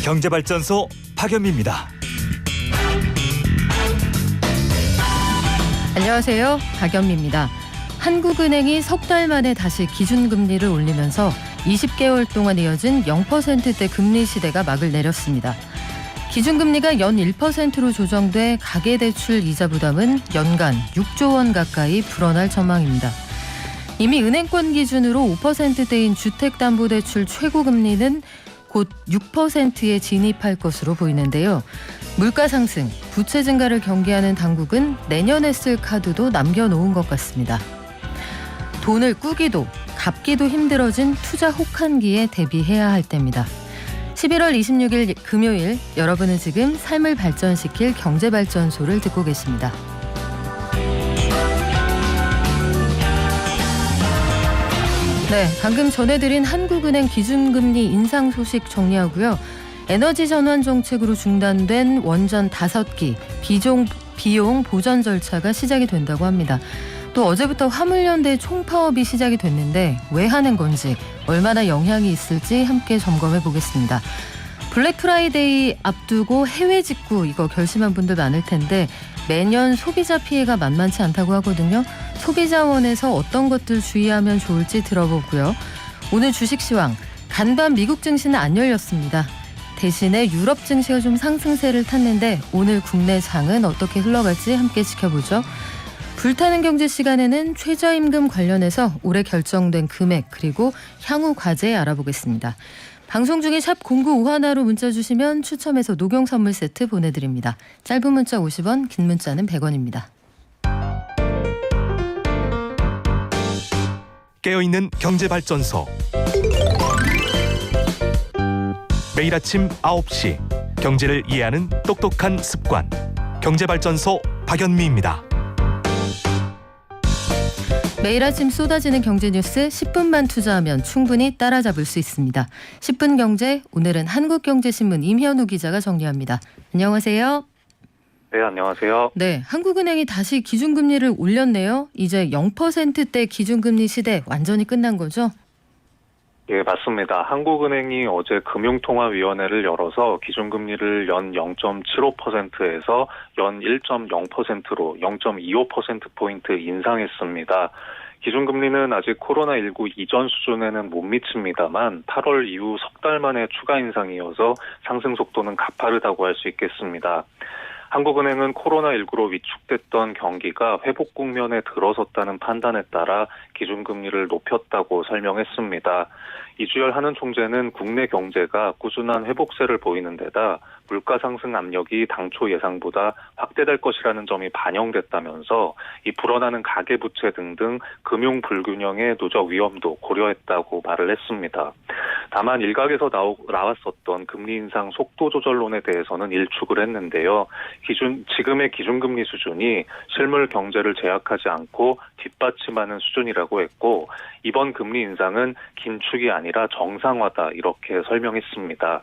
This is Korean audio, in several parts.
경제발전소 박연미입니다. 안녕하세요. 박연미입니다. 한국은행이 석 달 만에 다시 기준금리를 올리면서 20개월 동안 이어진 0%대 금리 시대가 막을 내렸습니다. 기준금리가 연 1%로 조정돼 가계대출 이자 부담은 연간 6조 원 가까이 불어날 전망입니다. 이미 은행권 기준으로 5%대인 주택담보대출 최고금리는 곧 6%에 진입할 것으로 보이는데요. 물가 상승, 부채 증가를 경계하는 당국은 내년에 쓸 카드도 남겨놓은 것 같습니다. 돈을 꾸기도 갚기도 힘들어진 투자 혹한기에 대비해야 할 때입니다. 11월 26일 금요일, 여러분은 지금 삶을 발전시킬 경제발전소를 듣고 계십니다. 네, 방금 전해드린 한국은행 기준금리 인상 소식 정리하고요. 에너지 전환 정책으로 중단된 원전 5기 비용 보전 절차가 시작이 된다고 합니다. 또 어제부터 화물연대 총파업이 시작이 됐는데 왜 하는 건지, 얼마나 영향이 있을지 함께 점검해 보겠습니다. 블랙 프라이데이 앞두고 해외 직구 이거 결심한 분들 많을 텐데 매년 소비자 피해가 만만치 않다고 하거든요. 소비자원에서 어떤 것들 주의하면 좋을지 들어보고요. 오늘 주식시황, 간밤 미국 증시는 안 열렸습니다. 대신에 유럽 증시가 좀 상승세를 탔는데 오늘 국내 장은 어떻게 흘러갈지 함께 지켜보죠. 불타는 경제 시간에는 최저임금 관련해서 올해 결정된 금액 그리고 향후 과제 알아보겠습니다. 방송 중에 샵 0951로 문자 주시면 추첨해서 녹용 선물 세트 보내드립니다. 짧은 문자 50원, 긴 문자는 100원입니다. 깨어있는 경제발전소. 매일 아침 9시 경제를 이해하는 똑똑한 습관. 경제발전소 박연미입니다. 매일 아침 쏟아지는 경제 뉴스 10분만 투자하면 충분히 따라잡을 수 있습니다. 10분 경제, 오늘은 한국경제신문 임현우 기자가 정리합니다. 안녕하세요. 네, 안녕하세요. 네, 한국은행이 다시 기준금리를 올렸네요. 이제 0%대 기준금리 시대 완전히 끝난 거죠? 예, 맞습니다. 한국은행이 어제 금융통화위원회를 열어서 기준금리를 연 0.75%에서 연 1.0%로 0.25%포인트 인상했습니다. 기준금리는 아직 코로나19 이전 수준에는 못 미칩니다만 8월 이후 석 달 만에 추가 인상이어서 상승 속도는 가파르다고 할 수 있겠습니다. 한국은행은 코로나19로 위축됐던 경기가 회복 국면에 들어섰다는 판단에 따라 기준금리를 높였다고 설명했습니다. 이주열 한은 총재는 국내 경제가 꾸준한 회복세를 보이는 데다 물가 상승 압력이 당초 예상보다 확대될 것이라는 점이 반영됐다면서 이 불어나는 가계부채 등등 금융 불균형의 누적 위험도 고려했다고 말을 했습니다. 다만 일각에서 나왔었던 금리 인상 속도 조절론에 대해서는 일축을 했는데요. 지금의 기준금리 수준이 실물 경제를 제약하지 않고 뒷받침하는 수준이라고 했고, 이번 금리 인상은 긴축이 아니라 정상화다 이렇게 설명했습니다.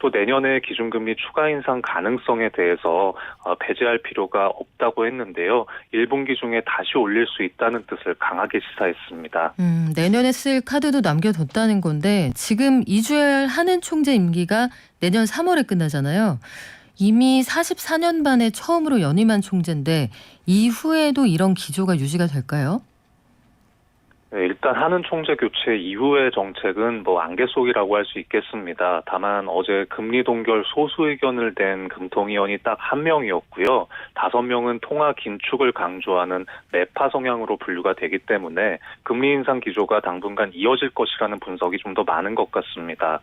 또 내년에 기준금리 추가 인상 가능성에 대해서 배제할 필요가 없다고 했는데요. 1분기 중에 다시 올릴 수 있다는 뜻을 강하게 시사했습니다. 내년에 쓸 카드도 남겨뒀다는 건데 지금 이주열 한은 총재 임기가 내년 3월에 끝나잖아요. 이미 44년 만에 처음으로 연임한 총재인데 이후에도 이런 기조가 유지가 될까요? 네, 일단 한은 총재 교체 이후의 정책은 안개 속이라고 할 수 있겠습니다. 다만 어제 금리 동결 소수 의견을 낸 금통위원이 딱 한 명이었고요. 5명은 통화 긴축을 강조하는 매파 성향으로 분류가 되기 때문에 금리 인상 기조가 당분간 이어질 것이라는 분석이 좀 더 많은 것 같습니다.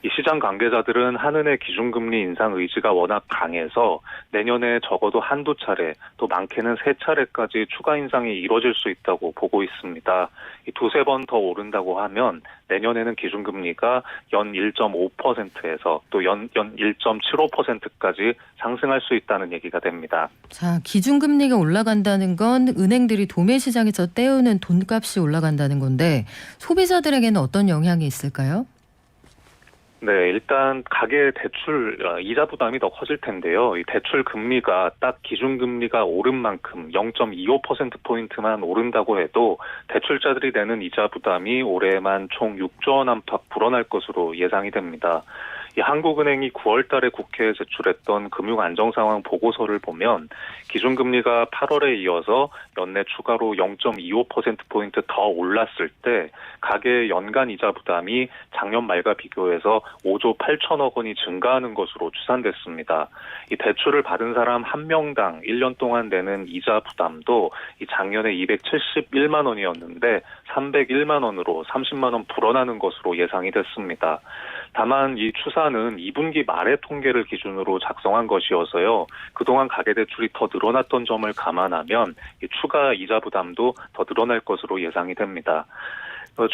이 시장 관계자들은 한은의 기준금리 인상 의지가 워낙 강해서 내년에 적어도 한두 차례, 또 많게는 3차례까지 추가 인상이 이뤄질 수 있다고 보고 있습니다. 이 두세 번 더 오른다고 하면 내년에는 기준금리가 연 1.5%에서 또 연 1.75%까지 상승할 수 있다는 얘기가 됩니다. 자, 기준금리가 올라간다는 건 은행들이 도매시장에서 떼우는 돈값이 올라간다는 건데 소비자들에게는 어떤 영향이 있을까요? 네, 일단 가계 대출 이자 부담이 더 커질 텐데요. 이 대출 금리가 딱 기준금리가 오른 만큼 0.25%포인트만 오른다고 해도 대출자들이 내는 이자 부담이 올해만 총 6조 원 안팎 불어날 것으로 예상이 됩니다. 이 한국은행이 9월 달에 국회에 제출했던 금융안정상황 보고서를 보면 기준금리가 8월에 이어서 연내 추가로 0.25%포인트 더 올랐을 때 가계의 연간 이자 부담이 작년 말과 비교해서 5조 8천억 원이 증가하는 것으로 추산됐습니다. 이 대출을 받은 사람 한 명당 1년 동안 내는 이자 부담도 이 작년에 271만 원이었는데 301만 원으로 30만 원 불어나는 것으로 예상이 됐습니다. 다만 이 추산은 2분기 말의 통계를 기준으로 작성한 것이어서요. 그동안 가계대출이 더 늘어났던 점을 감안하면 이 추가 이자 부담도 더 늘어날 것으로 예상이 됩니다.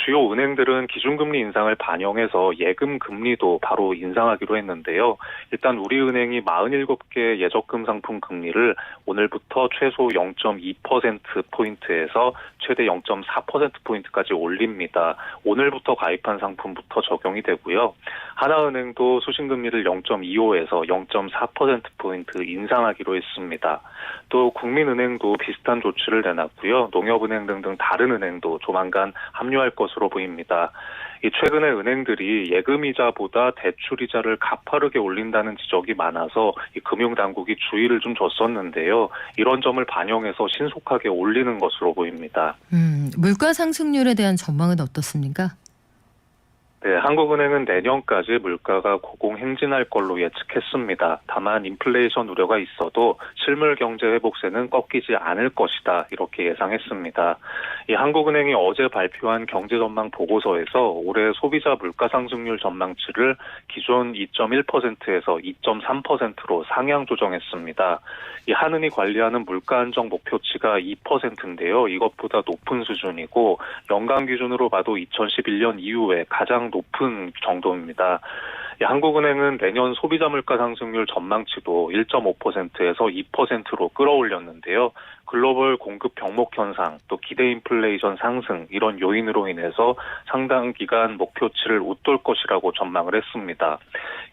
주요 은행들은 기준금리 인상을 반영해서 예금 금리도 바로 인상하기로 했는데요. 일단 우리은행이 47개 예적금 상품 금리를 오늘부터 최소 0.2%포인트에서 최대 0.4%포인트까지 올립니다. 오늘부터 가입한 상품부터 적용이 되고요. 하나은행도 수신금리를 0.25에서 0.4%포인트 인상하기로 했습니다. 또 국민은행도 비슷한 조치를 내놨고요. 농협은행 등등 다른 은행도 조만간 합류할 것으로 보입니다. 이 최근에 은행들이 예금이자보다 대출이자를 가파르게 올린다는 지적이 많아서 이 금융당국이 주의를 좀 줬었는데요. 이런 점을 반영해서 신속하게 올리는 것으로 보입니다. 물가 상승률에 대한 전망은 어떻습니까? 네, 한국은행은 내년까지 물가가 고공행진할 걸로 예측했습니다. 다만 인플레이션 우려가 있어도 실물 경제 회복세는 꺾이지 않을 것이다 이렇게 예상했습니다. 이 한국은행이 어제 발표한 경제 전망 보고서에서 올해 소비자 물가 상승률 전망치를 기존 2.1%에서 2.3%로 상향 조정했습니다. 이 한은이 관리하는 물가 안정 목표치가 2%인데요. 이것보다 높은 수준이고 연간 기준으로 봐도 2011년 이후에 가장 높은 정도입니다. 한국은행은 내년 소비자 물가 상승률 전망치도 1.5%에서 2%로 끌어올렸는데요. 글로벌 공급 병목 현상, 또 기대 인플레이션 상승 이런 요인으로 인해서 상당 기간 목표치를 웃돌 것이라고 전망을 했습니다.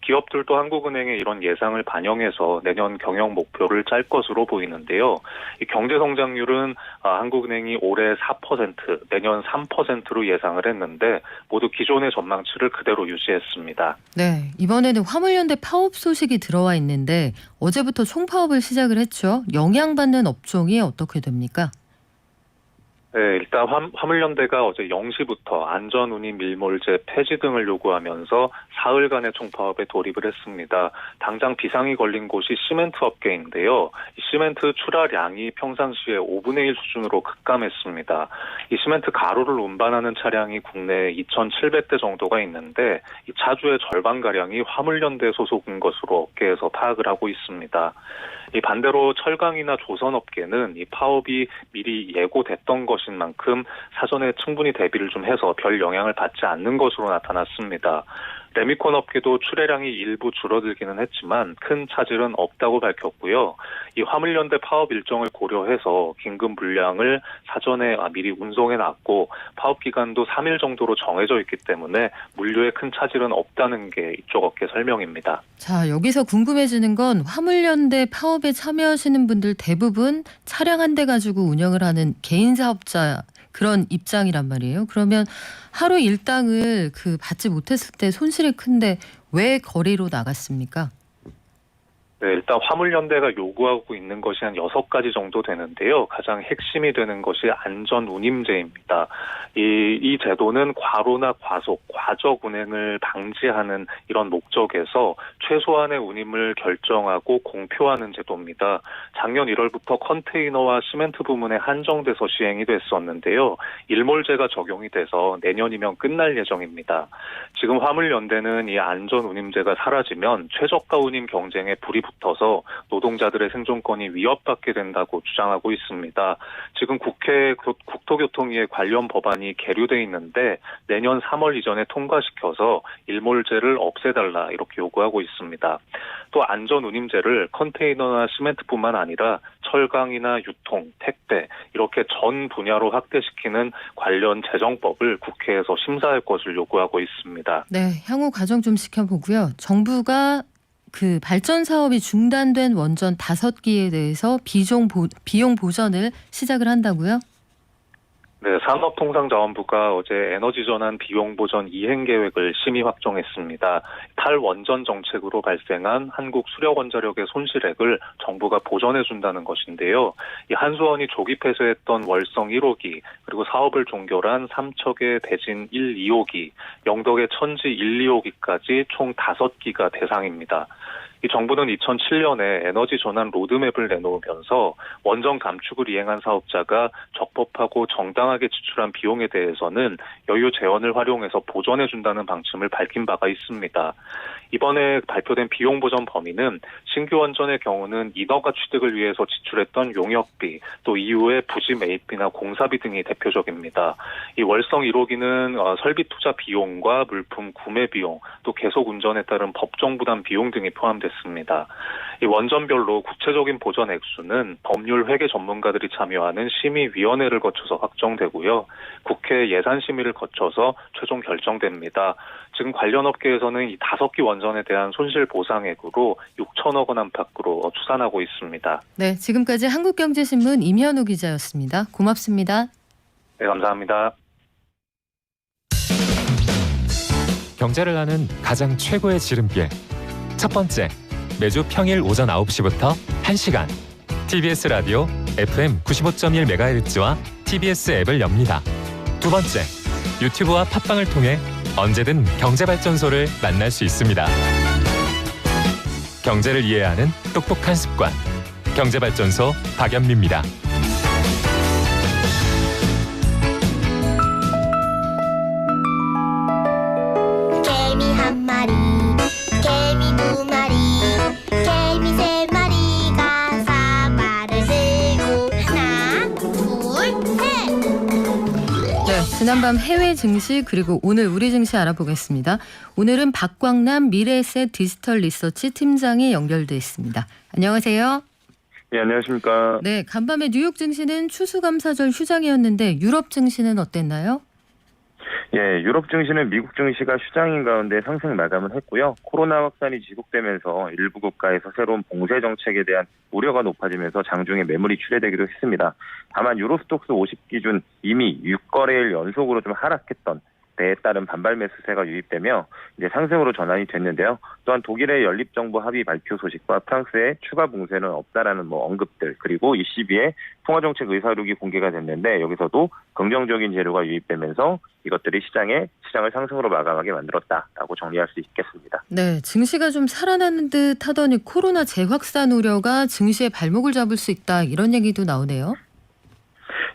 기업들도 한국은행의 이런 예상을 반영해서 내년 경영 목표를 짤 것으로 보이는데요. 이 경제 성장률은 한국은행이 올해 4%, 내년 3%로 예상을 했는데 모두 기존의 전망치를 그대로 유지했습니다. 네, 이번에는 화물연대 파업 소식이 들어와 있는데 어제부터 총파업을 시작을 했죠. 영향받는 업종이 어떻게 됩니까? 네, 일단 화물연대가 어제 0시부터 안전운임 밀몰제 폐지 등을 요구하면서 사흘간의 총파업에 돌입을 했습니다. 당장 비상이 걸린 곳이 시멘트 업계인데요. 이 시멘트 출하량이 평상시에 5분의 1 수준으로 급감했습니다. 이 시멘트 가루를 운반하는 차량이 국내에 2,700대 정도가 있는데 이 차주의 절반가량이 화물연대 소속인 것으로 업계에서 파악을 하고 있습니다. 이 반대로 철강이나 조선업계는 이 파업이 미리 예고됐던 것인 만큼 사전에 충분히 대비를 좀 해서 별 영향을 받지 않는 것으로 나타났습니다. 레미콘 업계도 출하량이 일부 줄어들기는 했지만 큰 차질은 없다고 밝혔고요. 이 화물연대 파업 일정을 고려해서 긴급 물량을 사전에 미리 운송해놨고 파업 기간도 3일 정도로 정해져 있기 때문에 물류에 큰 차질은 없다는 게 이쪽 업계 설명입니다. 자, 여기서 궁금해지는 건 화물연대 파업에 참여하시는 분들 대부분 차량 한 대 가지고 운영을 하는 개인 사업자 그런 입장이란 말이에요. 그러면 하루 일당을 받지 못했을 때 손실이 큰데 왜 거리로 나갔습니까? 네, 일단 화물연대가 요구하고 있는 것이 한 6가지 정도 되는데요. 가장 핵심이 되는 것이 안전운임제입니다. 이 제도는 과로나 과속, 과적 운행을 방지하는 이런 목적에서 최소한의 운임을 결정하고 공표하는 제도입니다. 작년 1월부터 컨테이너와 시멘트 부문에 한정돼서 시행이 됐었는데요. 일몰제가 적용이 돼서 내년이면 끝날 예정입니다. 지금 화물연대는 이 안전운임제가 사라지면 최저가 운임 경쟁에 불이 붙어서 노동자들의 생존권이 위협받게 된다고 주장하고 있습니다. 지금 국회 국토교통위에 관련 법안이 계류돼 있는데 내년 3월 이전에 통과시켜서 일몰제를 없애달라 이렇게 요구하고 있습니다. 또 안전운임제를 컨테이너나 시멘트뿐만 아니라 철강이나 유통, 택배 이렇게 전 분야로 확대시키는 관련 제정법을 국회에서 심사할 것을 요구하고 있습니다. 네, 향후 과정 좀 지켜보고요. 정부가 발전 사업이 중단된 원전 5기에 대해서 비용 보전을 시작을 한다고요? 네, 산업통상자원부가 어제 에너지전환 비용보전 이행계획을 심의 확정했습니다. 탈원전 정책으로 발생한 한국 수력원자력의 손실액을 정부가 보전해준다는 것인데요. 이 한수원이 조기 폐쇄했던 월성 1호기, 그리고 사업을 종결한 삼척의 대진 1, 2호기, 영덕의 천지 1, 2호기까지 총 5기가 대상입니다. 이 정부는 2007년에 에너지 전환 로드맵을 내놓으면서 원전 감축을 이행한 사업자가 적법하고 정당하게 지출한 비용에 대해서는 여유 재원을 활용해서 보전해준다는 방침을 밝힌 바가 있습니다. 이번에 발표된 비용 보전 범위는 신규 원전의 경우는 인허가 취득을 위해서 지출했던 용역비, 또 이후에 부지 매입비나 공사비 등이 대표적입니다. 이 월성 1호기는 설비 투자 비용과 물품 구매 비용, 또 계속 운전에 따른 법정 부담 비용 등이 포함됐습니다. 이 원전별로 구체적인 보전 액수는 법률 회계 전문가들이 참여하는 심의위원회를 거쳐서 확정되고요. 국회 예산심의를 거쳐서 최종 결정됩니다. 지금 관련 업계에서는 이 5기 원전에 대한 손실 보상액으로 6천억 원 안팎으로 추산하고 있습니다. 네, 지금까지 한국경제신문 임현우 기자였습니다. 고맙습니다. 네, 감사합니다. 경제를 아는 가장 최고의 지름길. 첫 번째, 매주 평일 오전 9시부터 1시간 TBS 라디오 FM 95.1MHz와 TBS 앱을 엽니다. 두 번째, 유튜브와 팟빵을 통해 언제든 경제발전소를 만날 수 있습니다. 경제를 이해하는 똑똑한 습관. 경제발전소 박연미입니다. 개미 한 마리, 개미 두 마리, 개미 세 마리가 사과를 들고 하나, 둘, 셋. 네, 지난밤 해외 증시 그리고 오늘 우리 증시 알아보겠습니다. 오늘은 박광남 미래에셋 디지털 리서치 팀장이 연결돼 있습니다. 안녕하세요. 네, 안녕하십니까. 네, 간밤에 뉴욕 증시는 추수감사절 휴장이었는데 유럽 증시는 어땠나요? 예, 유럽 증시는 미국 증시가 휴장인 가운데 상승 마감을 했고요. 코로나 확산이 지속되면서 일부 국가에서 새로운 봉쇄 정책에 대한 우려가 높아지면서 장중에 매물이 출회되기도 했습니다. 다만 유로스톡스 50 기준 이미 6거래일 연속으로 좀 하락했던 때에 따른 반발 매수세가 유입되며 이제 상승으로 전환이 됐는데요. 또한 독일의 연립정부 합의 발표 소식과 프랑스의 추가 봉쇄는 없다라는 언급들, 그리고 ECB의 통화정책 의사록이 공개가 됐는데 여기서도 긍정적인 재료가 유입되면서 이것들이 시장을 상승으로 마감하게 만들었다라고 정리할 수 있겠습니다. 네, 증시가 좀 살아나는 듯 하더니 코로나 재확산 우려가 증시의 발목을 잡을 수 있다, 이런 얘기도 나오네요.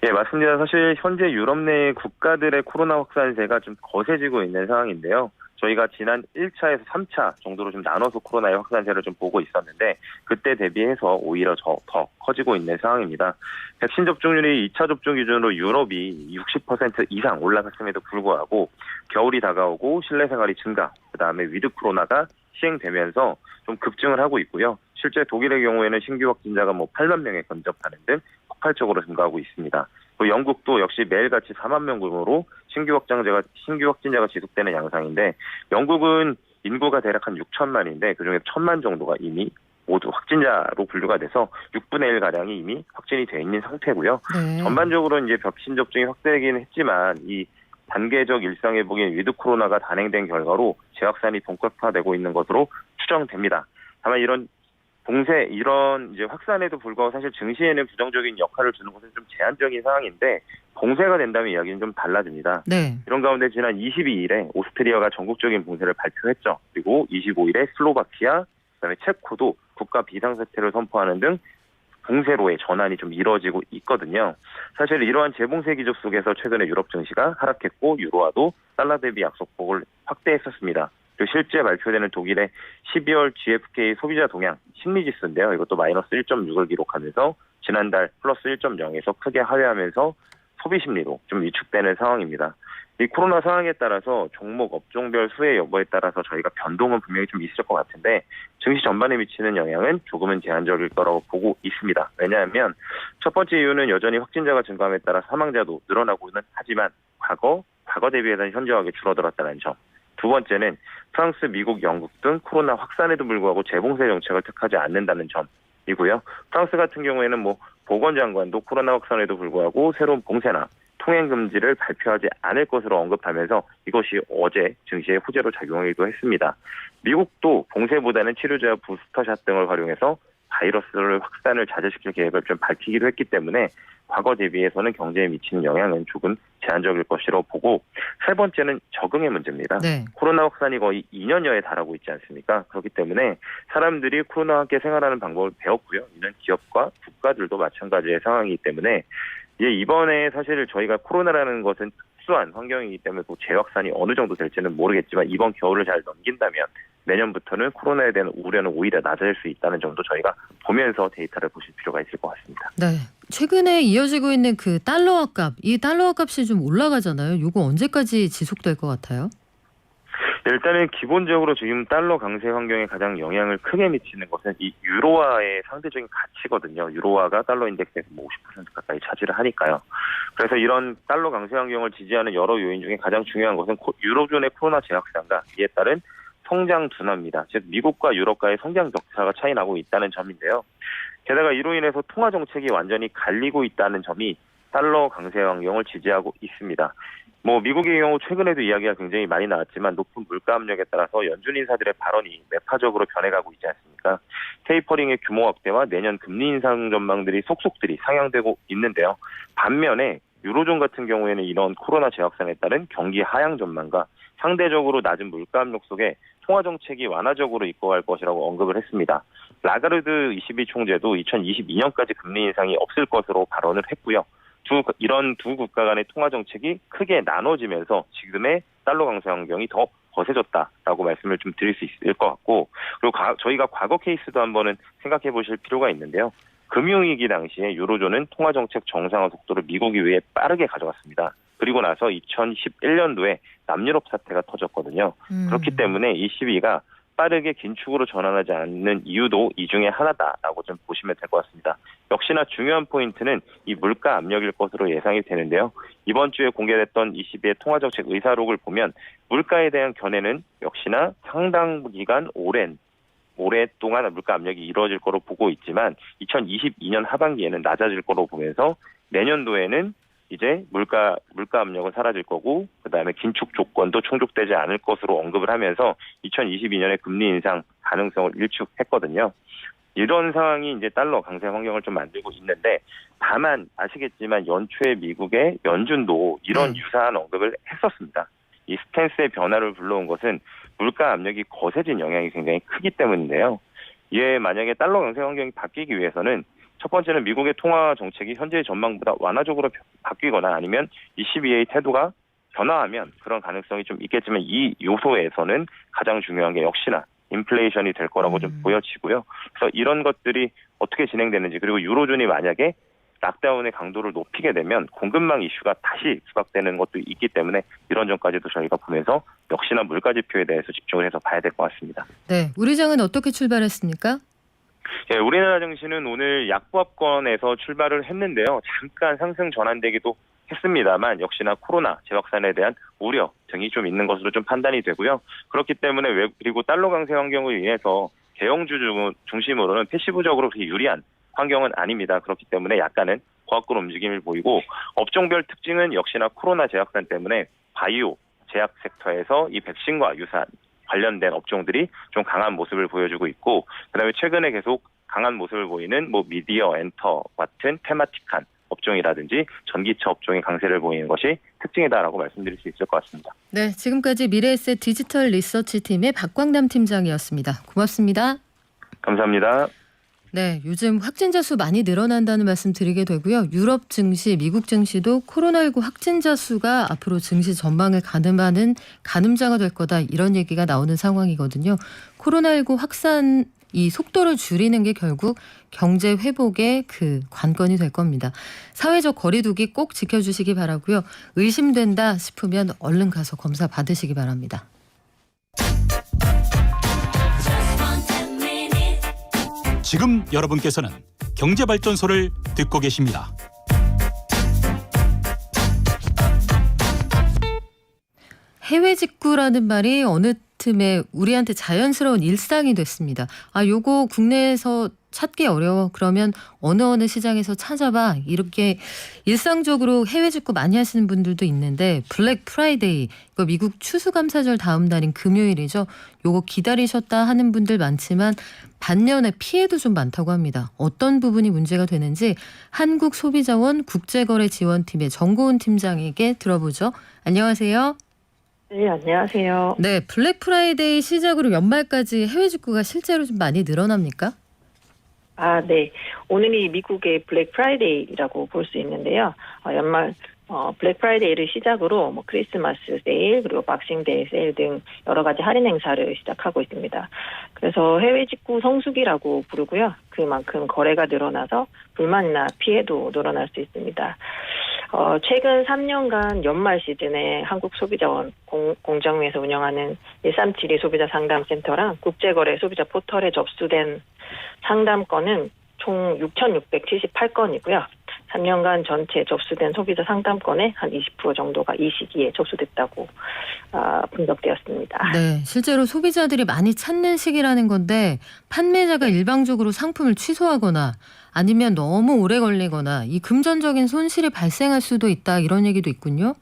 예, 맞습니다. 사실 현재 유럽 내 국가들의 코로나 확산세가 좀 거세지고 있는 상황인데요. 저희가 지난 1차에서 3차 정도로 좀 나눠서 코로나의 확산세를 좀 보고 있었는데 그때 대비해서 오히려 더 커지고 있는 상황입니다. 백신 접종률이 2차 접종 기준으로 유럽이 60% 이상 올라갔음에도 불구하고 겨울이 다가오고 실내 생활이 증가, 그다음에 위드 코로나가 시행되면서 좀 급증을 하고 있고요. 실제 독일의 경우에는 신규 확진자가 8만 명에 근접하는 등 폭발적으로 증가하고 있습니다. 또 영국도 역시 매일같이 4만 명으로 신규 확진자가 지속되는 양상인데 영국은 인구가 대략 한 6천만인데 그중에 1,000만 정도가 이미 모두 확진자로 분류가 돼서 6분의 1 가량이 이미 확진이 돼 있는 상태고요. 네. 전반적으로 이제 백신 접종이 확대되기는 했지만 이 단계적 일상회복인 위드 코로나가 단행된 결과로 재확산이 본격화되고 있는 것으로 추정됩니다. 다만 이런 이제 확산에도 불구하고 사실 증시에는 부정적인 역할을 주는 것은 좀 제한적인 상황인데 봉쇄가 된다면 이야기는 좀 달라집니다. 네. 이런 가운데 지난 22일에 오스트리아가 전국적인 봉쇄를 발표했죠. 그리고 25일에 슬로바키아, 그다음에 체코도 국가 비상사태를 선포하는 등 봉쇄로의 전환이 좀 이루어지고 있거든요. 사실 이러한 재봉쇄 기조 속에서 최근에 유럽 증시가 하락했고 유로화도 달러 대비 약속폭을 확대했었습니다. 그리고 실제 발표되는 독일의 12월 GfK 소비자 동향 심리지수인데요. 이것도 마이너스 1.6을 기록하면서 지난달 플러스 1.0에서 크게 하회하면서 소비 심리로 좀 위축되는 상황입니다. 이 코로나 상황에 따라서 종목 업종별 수혜 여부에 따라서 저희가 변동은 분명히 좀 있을 것 같은데 증시 전반에 미치는 영향은 조금은 제한적일 거라고 보고 있습니다. 왜냐하면 첫 번째 이유는 여전히 확진자가 증가함에 따라 사망자도 늘어나고는 하지만 과거 대비해서는 현저하게 줄어들었다는 점. 두 번째는 프랑스, 미국, 영국 등 코로나 확산에도 불구하고 재봉쇄 정책을 택하지 않는다는 점이고요. 프랑스 같은 경우에는 보건장관도 코로나 확산에도 불구하고 새로운 봉쇄나 통행 금지를 발표하지 않을 것으로 언급하면서 이것이 어제 증시의 호재로 작용하기도 했습니다. 미국도 봉쇄보다는 치료제와 부스터샷 등을 활용해서 바이러스를 확산을 자제시킬 계획을 좀 밝히기도 했기 때문에 과거 대비해서는 경제에 미치는 영향은 조금 제한적일 것이라고 보고, 세 번째는 적응의 문제입니다. 네. 코로나 확산이 거의 2년여에 달하고 있지 않습니까? 그렇기 때문에 사람들이 코로나와 함께 생활하는 방법을 배웠고요. 이는 기업과 국가들도 마찬가지의 상황이기 때문에 이번에 사실 저희가 코로나라는 것은 특수한 환경이기 때문에 또 재확산이 어느 정도 될지는 모르겠지만 이번 겨울을 잘 넘긴다면 내년부터는 코로나에 대한 우려는 오히려 낮아질 수 있다는 점도 저희가 보면서 데이터를 보실 필요가 있을 것 같습니다. 네. 최근에 이어지고 있는 그 달러화 값, 이 달러화 값이 좀 올라가잖아요. 이거 언제까지 지속될 것 같아요? 일단은 기본적으로 지금 달러 강세 환경에 가장 영향을 크게 미치는 것은 이 유로화의 상대적인 가치거든요. 유로화가 달러 인덱스에서 50% 가까이 차지를 하니까요. 그래서 이런 달러 강세 환경을 지지하는 여러 요인 중에 가장 중요한 것은 유로존의 코로나 재확산과 이에 따른 성장 둔화입니다. 즉 미국과 유럽과의 성장 격차가 차이 나고 있다는 점인데요. 게다가 이로 인해서 통화 정책이 완전히 갈리고 있다는 점이 달러 강세 환경을 지지하고 있습니다. 미국의 경우 최근에도 이야기가 굉장히 많이 나왔지만 높은 물가 압력에 따라서 연준 인사들의 발언이 매파적으로 변해가고 있지 않습니까? 테이퍼링의 규모 확대와 내년 금리 인상 전망들이 속속들이 상향되고 있는데요. 반면에 유로존 같은 경우에는 이런 코로나 재확산에 따른 경기 하향 전망과 상대적으로 낮은 물가 압력 속에 통화 정책이 완화적으로 이끌어갈 것이라고 언급을 했습니다. 라가르드 ECB 총재도 2022년까지 금리 인상이 없을 것으로 발언을 했고요. 이런 두 국가 간의 통화 정책이 크게 나눠지면서 지금의 달러 강세 환경이 더 거세졌다라고 말씀을 좀 드릴 수 있을 것 같고, 그리고 저희가 과거 케이스도 한번은 생각해 보실 필요가 있는데요. 금융위기 당시에 유로존은 통화 정책 정상화 속도를 미국에 의해 빠르게 가져갔습니다. 그리고 나서 2011년도에 남유럽 사태가 터졌거든요. 그렇기 때문에 ECB가 빠르게 긴축으로 전환하지 않는 이유도 이 중에 하나다라고 좀 보시면 될 것 같습니다. 역시나 중요한 포인트는 이 물가 압력일 것으로 예상이 되는데요. 이번 주에 공개됐던 ECB의 통화정책 의사록을 보면 물가에 대한 견해는 역시나 상당 기간 오랫동안 물가 압력이 이루어질 거로 보고 있지만 2022년 하반기에는 낮아질 거로 보면서 내년도에는 이제 물가 압력은 사라질 거고 그다음에 긴축 조건도 충족되지 않을 것으로 언급을 하면서 2022년에 금리 인상 가능성을 일축했거든요. 이런 상황이 이제 달러 강세 환경을 좀 만들고 있는데, 다만 아시겠지만 연초에 미국의 연준도 이런 유사한 언급을 했었습니다. 이 스탠스의 변화를 불러온 것은 물가 압력이 거세진 영향이 굉장히 크기 때문인데요. 이에 만약에 달러 강세 환경이 바뀌기 위해서는 첫 번째는 미국의 통화 정책이 현재의 전망보다 완화적으로 바뀌거나 아니면 ECB의 태도가 변화하면 그런 가능성이 좀 있겠지만 이 요소에서는 가장 중요한 게 역시나 인플레이션이 될 거라고 좀 보여지고요. 그래서 이런 것들이 어떻게 진행되는지, 그리고 유로존이 만약에 락다운의 강도를 높이게 되면 공급망 이슈가 다시 부각되는 것도 있기 때문에 이런 점까지도 저희가 보면서 역시나 물가 지표에 대해서 집중을 해서 봐야 될 것 같습니다. 네, 우리 장은 어떻게 출발했습니까? 예, 우리나라 증시는 오늘 약보합권에서 출발을 했는데요. 잠깐 상승 전환되기도 했습니다만 역시나 코로나 재확산에 대한 우려 등이 좀 있는 것으로 좀 판단이 되고요. 그렇기 때문에 그리고 달러 강세 환경을 인해서 대형주 중심으로는 패시브적으로 그렇게 유리한 환경은 아닙니다. 그렇기 때문에 약간은 고학군 움직임을 보이고, 업종별 특징은 역시나 코로나 재확산 때문에 바이오, 제약 섹터에서 이 백신과 유사한 관련된 업종들이 좀 강한 모습을 보여주고 있고, 그다음에 최근에 계속 강한 모습을 보이는 미디어, 엔터 같은 테마틱한 업종이라든지 전기차 업종의 강세를 보이는 것이 특징이다라고 말씀드릴 수 있을 것 같습니다. 네, 지금까지 미래에셋 디지털 리서치 팀의 박광남 팀장이었습니다. 고맙습니다. 감사합니다. 네, 요즘 확진자 수 많이 늘어난다는 말씀 드리게 되고요. 유럽 증시, 미국 증시도 코로나19 확진자 수가 앞으로 증시 전망을 가늠하는 가늠자가 될 거다, 이런 얘기가 나오는 상황이거든요. 코로나19 확산 이 속도를 줄이는 게 결국 경제 회복의 그 관건이 될 겁니다. 사회적 거리두기 꼭 지켜주시기 바라고요. 의심된다 싶으면 얼른 가서 검사 받으시기 바랍니다. 지금 여러분께서는 경제발전소를 듣고 계십니다. 해외 직구라는 말이 어느 시스템에 우리한테 자연스러운 일상이 됐습니다. 아, 요거 국내에서 찾기 어려워. 그러면 어느 시장에서 찾아봐. 이렇게 일상적으로 해외 직구 많이 하시는 분들도 있는데 블랙 프라이데이, 이거 미국 추수감사절 다음 날인 금요일이죠. 요거 기다리셨다 하는 분들 많지만 반면에 피해도 좀 많다고 합니다. 어떤 부분이 문제가 되는지 한국소비자원 국제거래지원팀의 정고은 팀장에게 들어보죠. 안녕하세요. 네, 안녕하세요. 네, 블랙 프라이데이 시작으로 연말까지 해외 직구가 실제로 좀 많이 늘어납니까? 아, 네. 오늘이 미국의 블랙 프라이데이라고 볼 수 있는데요. 연말 블랙 프라이데이를 시작으로 뭐 크리스마스 세일 그리고 박싱데이 세일 등 여러 가지 할인 행사를 시작하고 있습니다. 그래서 해외 직구 성수기라고 부르고요. 그만큼 거래가 늘어나서 불만이나 피해도 늘어날 수 있습니다. 최근 3년간 연말 시즌에 한국소비자원 공정위에서 운영하는 1372 소비자 상담센터랑 국제거래 소비자 포털에 접수된 상담건은 총 6,678건이고요. 3년간 전체 접수된 소비자 상담건의 한 20% 정도가 이 시기에 접수됐다고 분석되었습니다. 네, 실제로 소비자들이 많이 찾는 시기라는 건데 판매자가 일방적으로 상품을 취소하거나 아니면 너무 오래 걸리거나 이 금전적인 손실이 발생할 수도 있다, 이런 얘기도 있군요.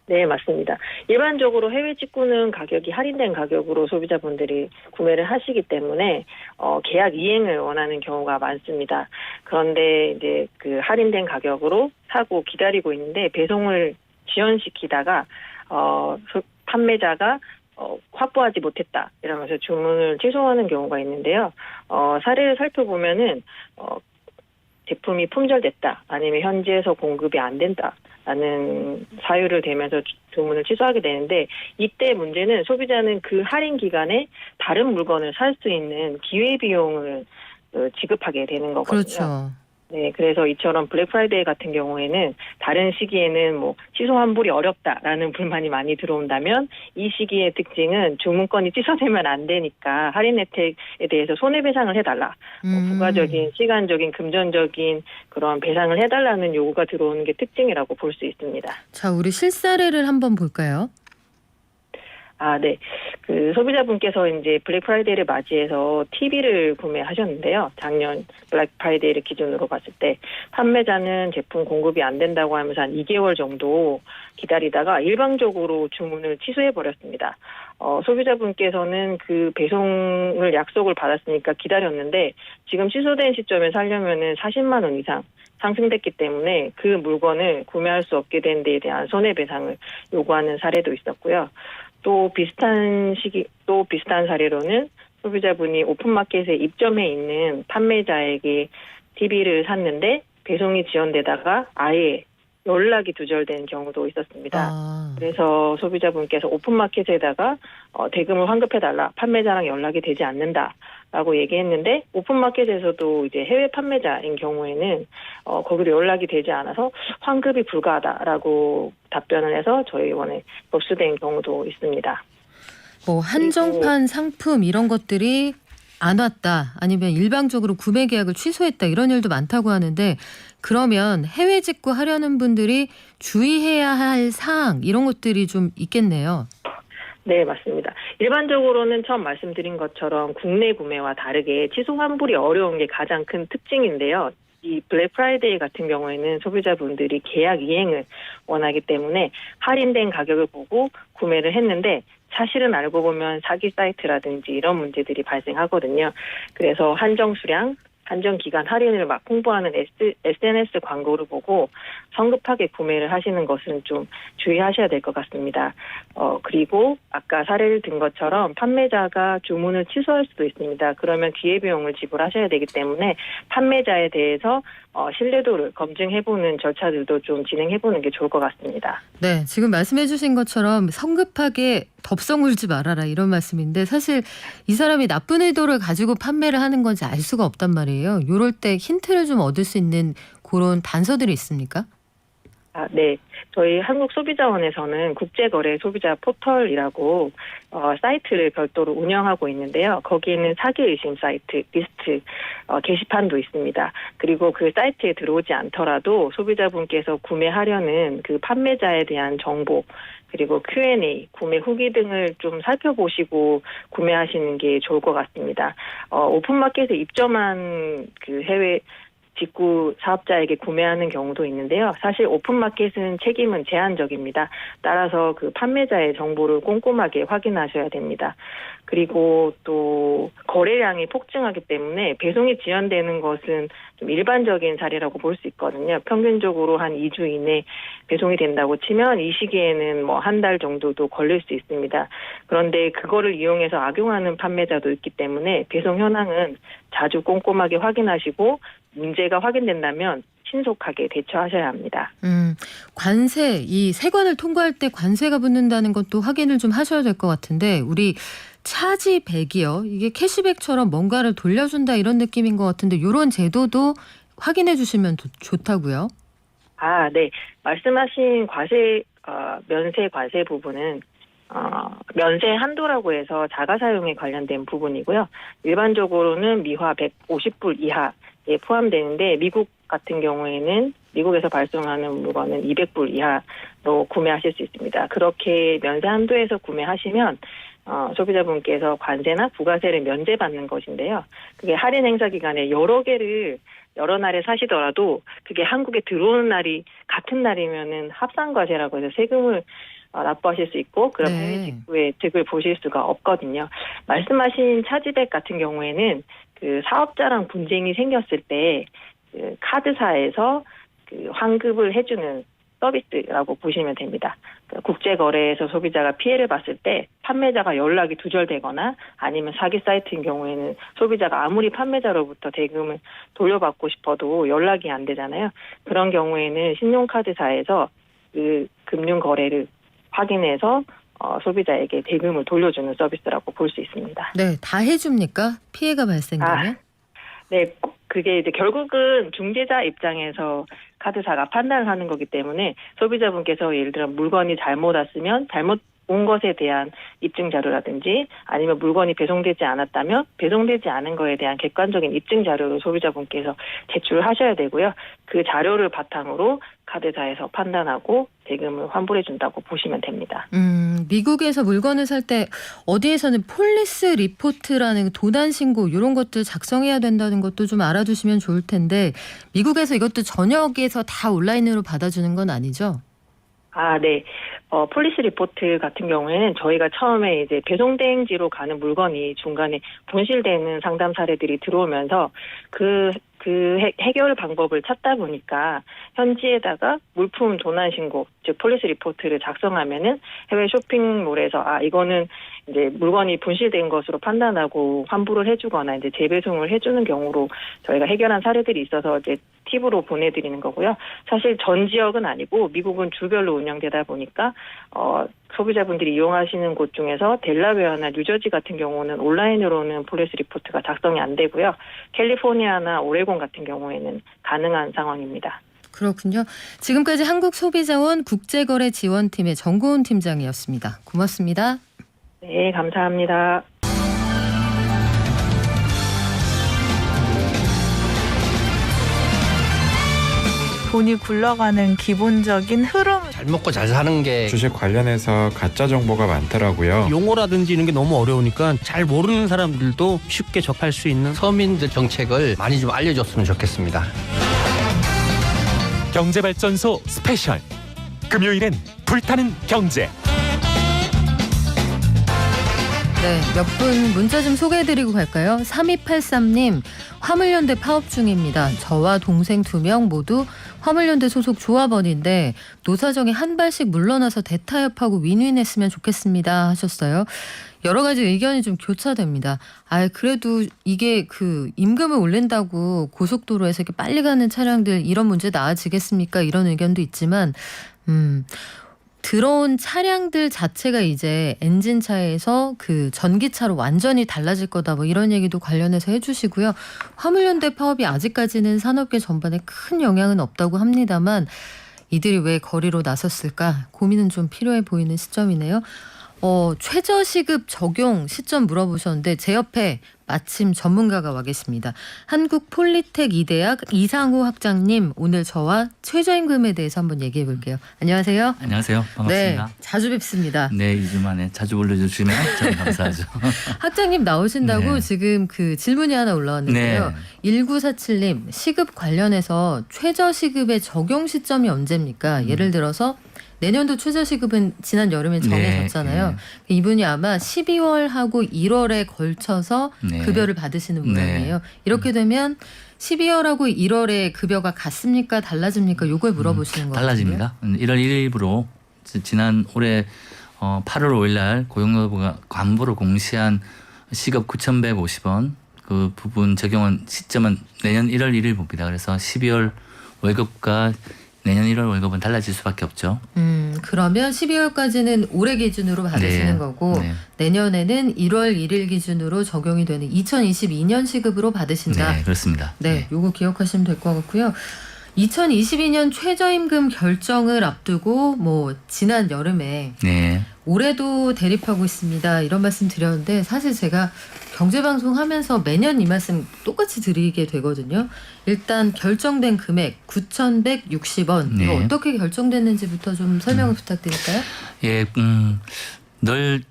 네, 맞습니다. 일반적으로 해외 직구는 가격이 할인된 가격으로 소비자분들이 구매를 하시기 때문에 계약 이행을 원하는 경우가 많습니다. 그런데 이제 그 할인된 가격으로 사고 기다리고 있는데 배송을 지연시키다가 판매자가 확보하지 못했다 이러면서 주문을 취소하는 경우가 있는데요. 사례를 살펴보면은 제품이 품절됐다 아니면 현지에서 공급이 안 된다라는 사유를 대면서 주문을 취소하게 되는데, 이때 문제는 소비자는 그 할인 기간에 다른 물건을 살 수 있는 기회비용을 지급하게 되는 거거든요. 그렇죠. 네, 그래서 이처럼 블랙 프라이데이 같은 경우에는 다른 시기에는 뭐 취소 환불이 어렵다라는 불만이 많이 들어온다면 이 시기의 특징은 주문건이 취소되면 안 되니까 할인 혜택에 대해서 손해배상을 해달라. 부가적인, 시간적인, 금전적인 그런 배상을 해달라는 요구가 들어오는 게 특징이라고 볼 수 있습니다. 자, 우리 실사례를 한번 볼까요? 아, 네. 그 소비자분께서 이제 블랙 프라이데이를 맞이해서 TV를 구매하셨는데요. 작년 블랙 프라이데이를 기준으로 봤을 때 판매자는 제품 공급이 안 된다고 하면서 한 2개월 정도 기다리다가 일방적으로 주문을 취소해 버렸습니다. 소비자분께서는 그 배송을 약속을 받았으니까 기다렸는데 지금 취소된 시점에 살려면은 40만 원 이상 상승됐기 때문에 그 물건을 구매할 수 없게 된 데에 대한 손해배상을 요구하는 사례도 있었고요. 또 비슷한 사례로는 소비자분이 오픈마켓에 입점해 있는 판매자에게 TV를 샀는데 배송이 지연되다가 아예 연락이 두절된 경우도 있었습니다. 그래서 소비자분께서 오픈마켓에다가 대금을 환급해달라, 판매자랑 연락이 되지 않는다라고 얘기했는데 오픈마켓에서도 이제 해외 판매자인 경우에는 거기로 연락이 되지 않아서 환급이 불가하다라고 답변을 해서 저희 원에 접수된 경우도 있습니다. 뭐 한정판 상품 이런 것들이 안 왔다, 아니면 일방적으로 구매 계약을 취소했다, 이런 일도 많다고 하는데, 그러면 해외 직구 하려는 분들이 주의해야 할 사항 이런 것들이 좀 있겠네요. 네, 맞습니다. 일반적으로는 처음 말씀드린 것처럼 국내 구매와 다르게 취소 환불이 어려운 게 가장 큰 특징인데요. 이 블랙 프라이데이 같은 경우에는 소비자분들이 계약 이행을 원하기 때문에 할인된 가격을 보고 구매를 했는데 사실은 알고 보면 사기 사이트라든지 이런 문제들이 발생하거든요. 그래서 한정 수량, 한정 기간 할인을 막 홍보하는 SNS 광고를 보고 성급하게 구매를 하시는 것은 좀 주의하셔야 될 것 같습니다. 그리고 아까 사례를 든 것처럼 판매자가 주문을 취소할 수도 있습니다. 그러면 기회비용을 지불하셔야 되기 때문에 판매자에 대해서 신뢰도를 검증해보는 절차들도 좀 진행해보는 게 좋을 것 같습니다. 네, 지금 말씀해 주신 것처럼 성급하게 덥석 물지 말아라, 이런 말씀인데, 사실 이 사람이 나쁜 의도를 가지고 판매를 하는 건지 알 수가 없단 말이에요. 이럴 때 힌트를 좀 얻을 수 있는 그런 단서들이 있습니까? 네. 저희 한국소비자원에서는 국제거래 소비자 포털이라고 사이트를 별도로 운영하고 있는데요. 거기에는 사기 의심 사이트 리스트 게시판도 있습니다. 그리고 그 사이트에 들어오지 않더라도 소비자분께서 구매하려는 그 판매자에 대한 정보 그리고 Q&A, 구매 후기 등을 좀 살펴보시고 구매하시는 게 좋을 것 같습니다. 오픈마켓에 입점한 그 해외 직구 사업자에게 구매하는 경우도 있는데요. 사실 오픈마켓은 책임은 제한적입니다. 따라서 그 판매자의 정보를 꼼꼼하게 확인하셔야 됩니다. 그리고 또 거래량이 폭증하기 때문에 배송이 지연되는 것은 좀 일반적인 사례라고 볼 수 있거든요. 평균적으로 한 2주 이내 배송이 된다고 치면 이 시기에는 뭐 한 달 정도도 걸릴 수 있습니다. 그런데 그거를 이용해서 악용하는 판매자도 있기 때문에 배송 현황은 자주 꼼꼼하게 확인하시고 문제가 확인된다면 신속하게 대처하셔야 합니다. 관세, 이 세관을 통과할 때 관세가 붙는다는 것도 확인을 좀 하셔야 될 것 같은데 우리 차지백이요. 이게 캐시백처럼 뭔가를 돌려준다 이런 느낌인 것 같은데 이런 제도도 확인해 주시면 좋다고요? 네. 말씀하신 면세 과세 부분은 면세 한도라고 해서 자가 사용에 관련된 부분이고요. 일반적으로는 미화 150불 이하에 포함되는데 미국 같은 경우에는 미국에서 발송하는 물건은 200불 이하로 구매하실 수 있습니다. 그렇게 면세 한도에서 구매하시면 소비자분께서 관세나 부가세를 면제받는 것인데요. 그게 할인 행사 기간에 여러 날에 사시더라도 그게 한국에 들어오는 날이 같은 날이면은 합산과세라고 해서 세금을 납부하실 수 있고 그럼 해외 직구의 득을 보실 수가 없거든요. 말씀하신 차지백 같은 경우에는 그 사업자랑 분쟁이 생겼을 때 그 카드사에서 그 환급을 해주는 서비스라고 보시면 됩니다. 국제거래에서 소비자가 피해를 봤을 때 판매자가 연락이 두절되거나 아니면 사기 사이트인 경우에는 소비자가 아무리 판매자로부터 대금을 돌려받고 싶어도 연락이 안 되잖아요. 그런 경우에는 신용카드사에서 그 금융거래를 확인해서 소비자에게 대금을 돌려주는 서비스라고 볼 수 있습니다. 네, 다 해줍니까? 피해가 발생되면? 네, 그게 이제 결국은 중재자 입장에서 카드사가 판단을 하는 거기 때문에 소비자분께서 예를 들어 물건이 잘못 왔으면 잘못 온 것에 대한 입증 자료라든지 아니면 물건이 배송되지 않았다면 배송되지 않은 거에 대한 객관적인 입증 자료를 소비자분께서 제출하셔야 되고요. 그 자료를 바탕으로 카드사에서 판단하고 대금을 환불해 준다고 보시면 됩니다. 미국에서 물건을 살 때 어디에서는 폴리스 리포트라는 도난 신고 이런 것들 작성해야 된다는 것도 좀 알아두시면 좋을 텐데 미국에서 이것도 전역에서 다 온라인으로 받아주는 건 아니죠? 네. 폴리스 리포트 같은 경우에는 저희가 처음에 이제 배송대행지로 가는 물건이 중간에 분실되는 상담 사례들이 들어오면서 그 해결 방법을 찾다 보니까 현지에다가 물품 도난 신고, 즉 폴리스 리포트를 작성하면은 해외 쇼핑몰에서 이거는 이제 물건이 분실된 것으로 판단하고 환불을 해주거나 이제 재배송을 해주는 경우로 저희가 해결한 사례들이 있어서 이제 팁으로 보내드리는 거고요. 사실 전 지역은 아니고 미국은 주별로 운영되다 보니까 소비자분들이 이용하시는 곳 중에서 델라웨어나 뉴저지 같은 경우는 온라인으로는 폴리스 리포트가 작성이 안 되고요. 캘리포니아나 오레곤 같은 경우에는 가능한 상황입니다. 그렇군요. 지금까지 한국소비자원 국제거래지원팀의 정고은 팀장이었습니다. 고맙습니다. 네, 감사합니다. 돈이 굴러가는 기본적인 흐름. 잘 먹고 잘 사는 게 주식 관련해서 가짜 정보가 많더라고요. 용어라든지 이런 게 너무 어려우니까 잘 모르는 사람들도 쉽게 접할 수 있는 서민들 정책을 많이 좀 알려줬으면 좋겠습니다. 경제발전소 스페셜 금요일엔 불타는 경제. 네, 몇 분 문자 좀 소개해드리고 갈까요? 3283님, 화물연대 파업 중입니다. 저와 동생 2명 모두 화물연대 소속 조합원인데 노사정에 한 발씩 물러나서 대타협하고 윈윈했으면 좋겠습니다 하셨어요. 여러 가지 의견이 좀 교차됩니다. 그래도 이게 그 임금을 올린다고 고속도로에서 이렇게 빨리 가는 차량들 이런 문제 나아지겠습니까? 이런 의견도 있지만 들어온 차량들 자체가 이제 엔진차에서 그 전기차로 완전히 달라질 거다 뭐 이런 얘기도 관련해서 해주시고요. 화물연대 파업이 아직까지는 산업계 전반에 큰 영향은 없다고 합니다만 이들이 왜 거리로 나섰을까 고민은 좀 필요해 보이는 시점이네요. 최저시급 적용 시점 물어보셨는데 제 옆에 마침 전문가가 와 계십니다. 한국폴리텍 이대학 이상호 학장님, 오늘 저와 최저임금에 대해서 한번 얘기해 볼게요. 안녕하세요. 안녕하세요. 반갑습니다. 네, 자주 뵙습니다. 네, 2주 만에 자주 불러주시면 저는 감사하죠. 학장님 나오신다고 네. 지금 그 질문이 하나 올라왔는데요. 1947님, 시급 관련해서 최저시급의 적용 시점이 언제입니까? 예를 들어서 내년도 최저시급은 지난 여름에 정해졌잖아요. 이분이 아마 12월하고 1월에 걸쳐서 급여를 받으시는 모양이에요. 이렇게 되면 12월하고 1월에 급여가 같습니까? 달라집니까? 요걸 물어보시는 거예요. 달라집니다. 1월 1일부로 지난 올해 8월 5일 날 고용노동부가 관부로 공시한 시급 9,150원 그 부분 적용은 시점은 내년 1월 1일 봅니다. 그래서 12월 월급과 내년 1월 월급은 달라질 수밖에 없죠. 그러면 12월까지는 올해 기준으로 받으시는 거고 내년에는 1월 1일 기준으로 적용이 되는 2022년 시급으로 받으신다. 네, 그렇습니다. 네, 요거 기억하시면 될 것 같고요. 2022년 최저임금 결정을 앞두고 지난 여름에 올해도 대립하고 있습니다. 이런 말씀 드렸는데 사실 제가 경제방송 하면서 매년 이 말씀 똑같이 드리게 되거든요. 일단 결정된 금액 9,160원 이거 어떻게 결정됐는지부터 좀 설명을 부탁드릴까요? 예, 늘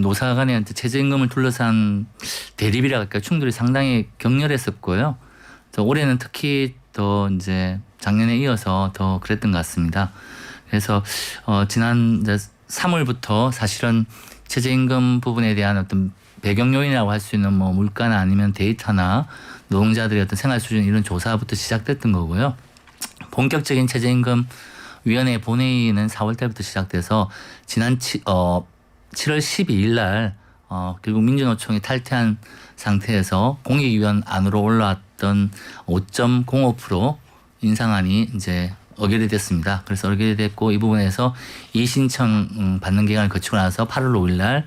노사 간의 최저임금을 둘러싼 대립이라 할까요? 충돌이 상당히 격렬했었고요. 올해는 특히 더 이제 작년에 이어서 더 그랬던 것 같습니다. 그래서 지난 이제 3월부터 사실은 최저임금 부분에 대한 어떤 배경 요인이라고 할 수 있는 물가나 아니면 데이터나 노동자들의 어떤 생활 수준 이런 조사부터 시작됐던 거고요. 본격적인 최저임금 위원회 본회의는 4월 달부터 시작돼서 지난 7월 12일 날 결국 민주노총이 탈퇴한 상태에서 공익위원 안으로 올라왔던 5.05% 인상안이 이제 의결이 됐습니다. 그래서 의결이 됐고 이 부분에서 이의신청 받는 기간을 거치고 나서 8월 5일 날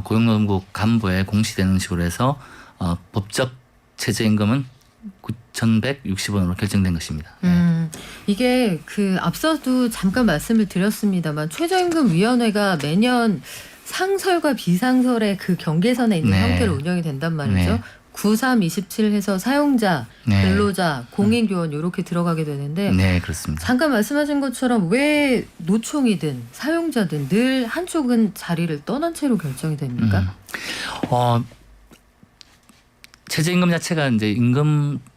고용노동부 간부에 공시되는 식으로 해서 법적 최저임금은 9,160원으로 결정된 것입니다. 이게 앞서도 잠깐 말씀을 드렸습니다만 최저임금위원회가 매년 상설과 비상설의 그 경계선에 있는 형태로 운영이 된단 말이죠. 9327 해서 사용자, 근로자, 공익요원 이렇게 들어가게 되는데 네, 그렇습니다. 잠깐 말씀하신 것처럼 왜 노총이든 사용자든 늘 한쪽은 자리를 떠난 채로 결정이 됩니까? 최저임금 자체가 이제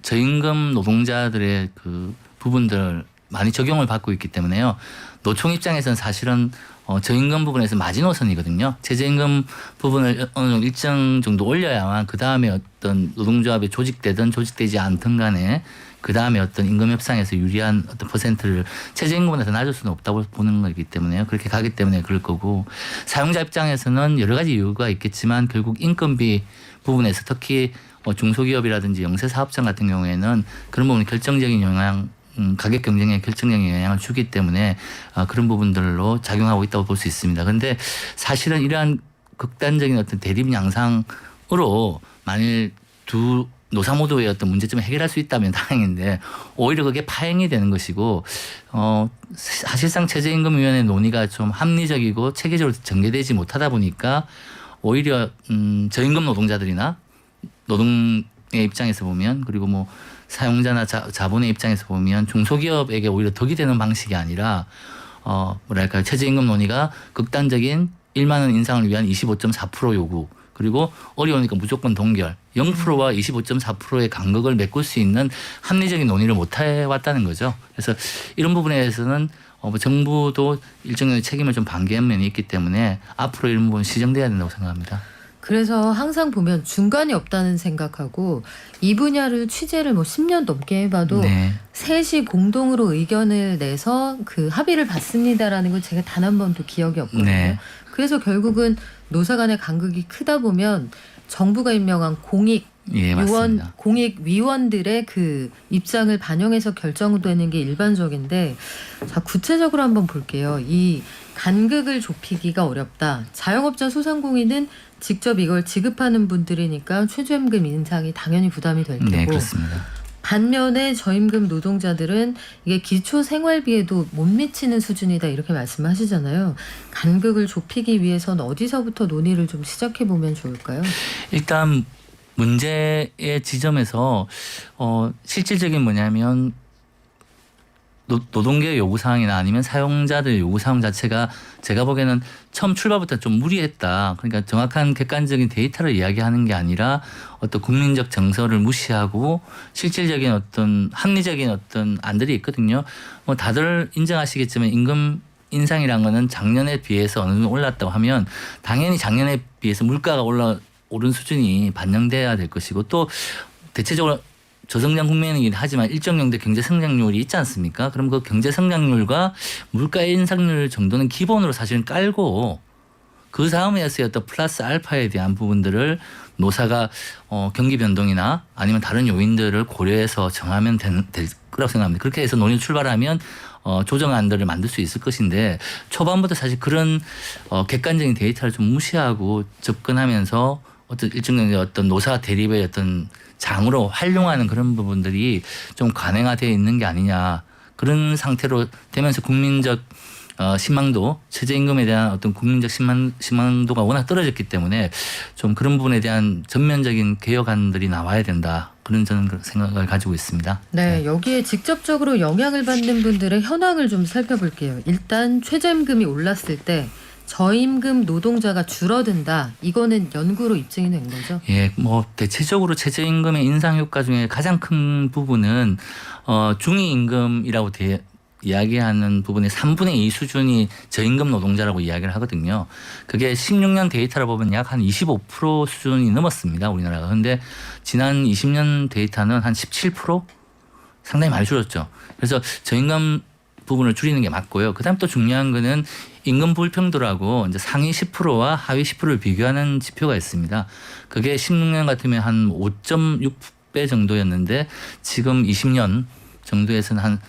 저임금 노동자들의 그 부분들 많이 적용을 받고 있기 때문에요. 노총 입장에서는 사실은 저임금 부분에서 마지노선이거든요. 최저임금 부분을 어느 정도 일정 정도 올려야만 그 다음에 어떤 노동조합에 조직되든 조직되지 않든 간에 그 다음에 어떤 임금 협상에서 유리한 어떤 퍼센트를 최저임금보다 더 낮을 수는 없다고 보는 거기 때문에요. 그렇게 가기 때문에 그럴 거고 사용자 입장에서는 여러 가지 이유가 있겠지만 결국 인건비 부분에서 특히 중소기업이라든지 영세사업장 같은 경우에는 그런 부분이 결정적인 영향 가격 경쟁에 결정적인 영향을 주기 때문에 그런 부분들로 작용하고 있다고 볼 수 있습니다. 그런데 사실은 이러한 극단적인 어떤 대립 양상으로 만일 두 노사 모두의 어떤 문제점을 해결할 수 있다면 다행인데 오히려 그게 파행이 되는 것이고 사실상 최저임금위원회 논의가 좀 합리적이고 체계적으로 전개되지 못하다 보니까 오히려 저임금 노동자들이나 노동의 입장에서 보면 그리고 사용자나 자본의 입장에서 보면 중소기업에게 오히려 덕이 되는 방식이 아니라 최저임금 논의가 극단적인 1만 원 인상을 위한 25.4% 요구 그리고 어려우니까 무조건 동결 0%와 25.4%의 간극을 메꿀 수 있는 합리적인 논의를 못 해왔다는 거죠. 그래서 이런 부분에서는 정부도 일정의 책임을 좀 반기한 면이 있기 때문에 앞으로 이런 부분 시정돼야 된다고 생각합니다. 그래서 항상 보면 중간이 없다는 생각하고 이 분야를 취재를 10년 넘게 해봐도 셋이 공동으로 의견을 내서 그 합의를 봤습니다라는 걸 제가 단 한 번도 기억이 없거든요. 그래서 결국은 노사 간의 간극이 크다 보면 정부가 임명한 공익위원들의 그 입장을 반영해서 결정되는 게 일반적인데 자 구체적으로 한번 볼게요. 이 간극을 좁히기가 어렵다. 자영업자 소상공인은 직접 이걸 지급하는 분들이니까 최저임금 인상이 당연히 부담이 될 테고 그렇습니다. 반면에 저임금 노동자들은 이게 기초 생활비에도 못 미치는 수준이다 이렇게 말씀하시잖아요. 간극을 좁히기 위해서는 어디서부터 논의를 좀 시작해 보면 좋을까요? 일단 문제의 지점에서 실질적인 뭐냐면 노동계 요구사항이나 아니면 사용자들 요구사항 자체가 제가 보기에는 처음 출발부터 좀 무리했다. 그러니까 정확한 객관적인 데이터를 이야기하는 게 아니라 어떤 국민적 정서를 무시하고 실질적인 어떤 합리적인 어떤 안들이 있거든요. 뭐 다들 인정하시겠지만 임금 인상이란 거는 작년에 비해서 어느 정도 올랐다고 하면 당연히 작년에 비해서 물가가 오른 수준이 반영돼야 될 것이고 또 대체적으로 저성장 국면이긴 하지만 일정 정도 경제 성장률이 있지 않습니까? 그럼 그 경제 성장률과 물가 인상률 정도는 기본으로 사실은 깔고 그 다음에서의 어떤 플러스 알파에 대한 부분들을 노사가 경기 변동이나 아니면 다른 요인들을 고려해서 정하면 될 거라고 생각합니다. 그렇게 해서 논의 출발하면 조정안들을 만들 수 있을 것인데 초반부터 사실 그런 객관적인 데이터를 좀 무시하고 접근하면서 어떤 일정 정도 어떤 노사 대립의 어떤 장으로 활용하는 그런 부분들이 좀 관행화되어 있는 게 아니냐. 그런 상태로 되면서 국민적 신망도 최저임금에 대한 어떤 국민적 신망도가 워낙 떨어졌기 때문에 좀 그런 부분에 대한 전면적인 개혁안들이 나와야 된다. 그런 저는 생각을 가지고 있습니다. 네, 여기에 직접적으로 영향을 받는 분들의 현황을 좀 살펴볼게요. 일단 최저임금이 올랐을 때 저임금 노동자가 줄어든다. 이거는 연구로 입증이 된 거죠? 예, 뭐 대체적으로 최저임금의 인상 효과 중에 가장 큰 부분은 중위임금이라고 이야기하는 부분의 3분의 2 수준이 저임금 노동자라고 이야기를 하거든요. 그게 16년 데이터를 보면 약 한 25% 수준이 넘었습니다. 우리나라가. 그런데 지난 20년 데이터는 한 17% 상당히 많이 줄었죠. 그래서 저임금 부분을 줄이는 게 맞고요. 그다음 또 중요한 거는 임금 불평도라고 이제 상위 10%와 하위 10%를 비교하는 지표가 있습니다. 그게 16년 같으면 한 5.6배 정도였는데 지금 20년 정도에서는 한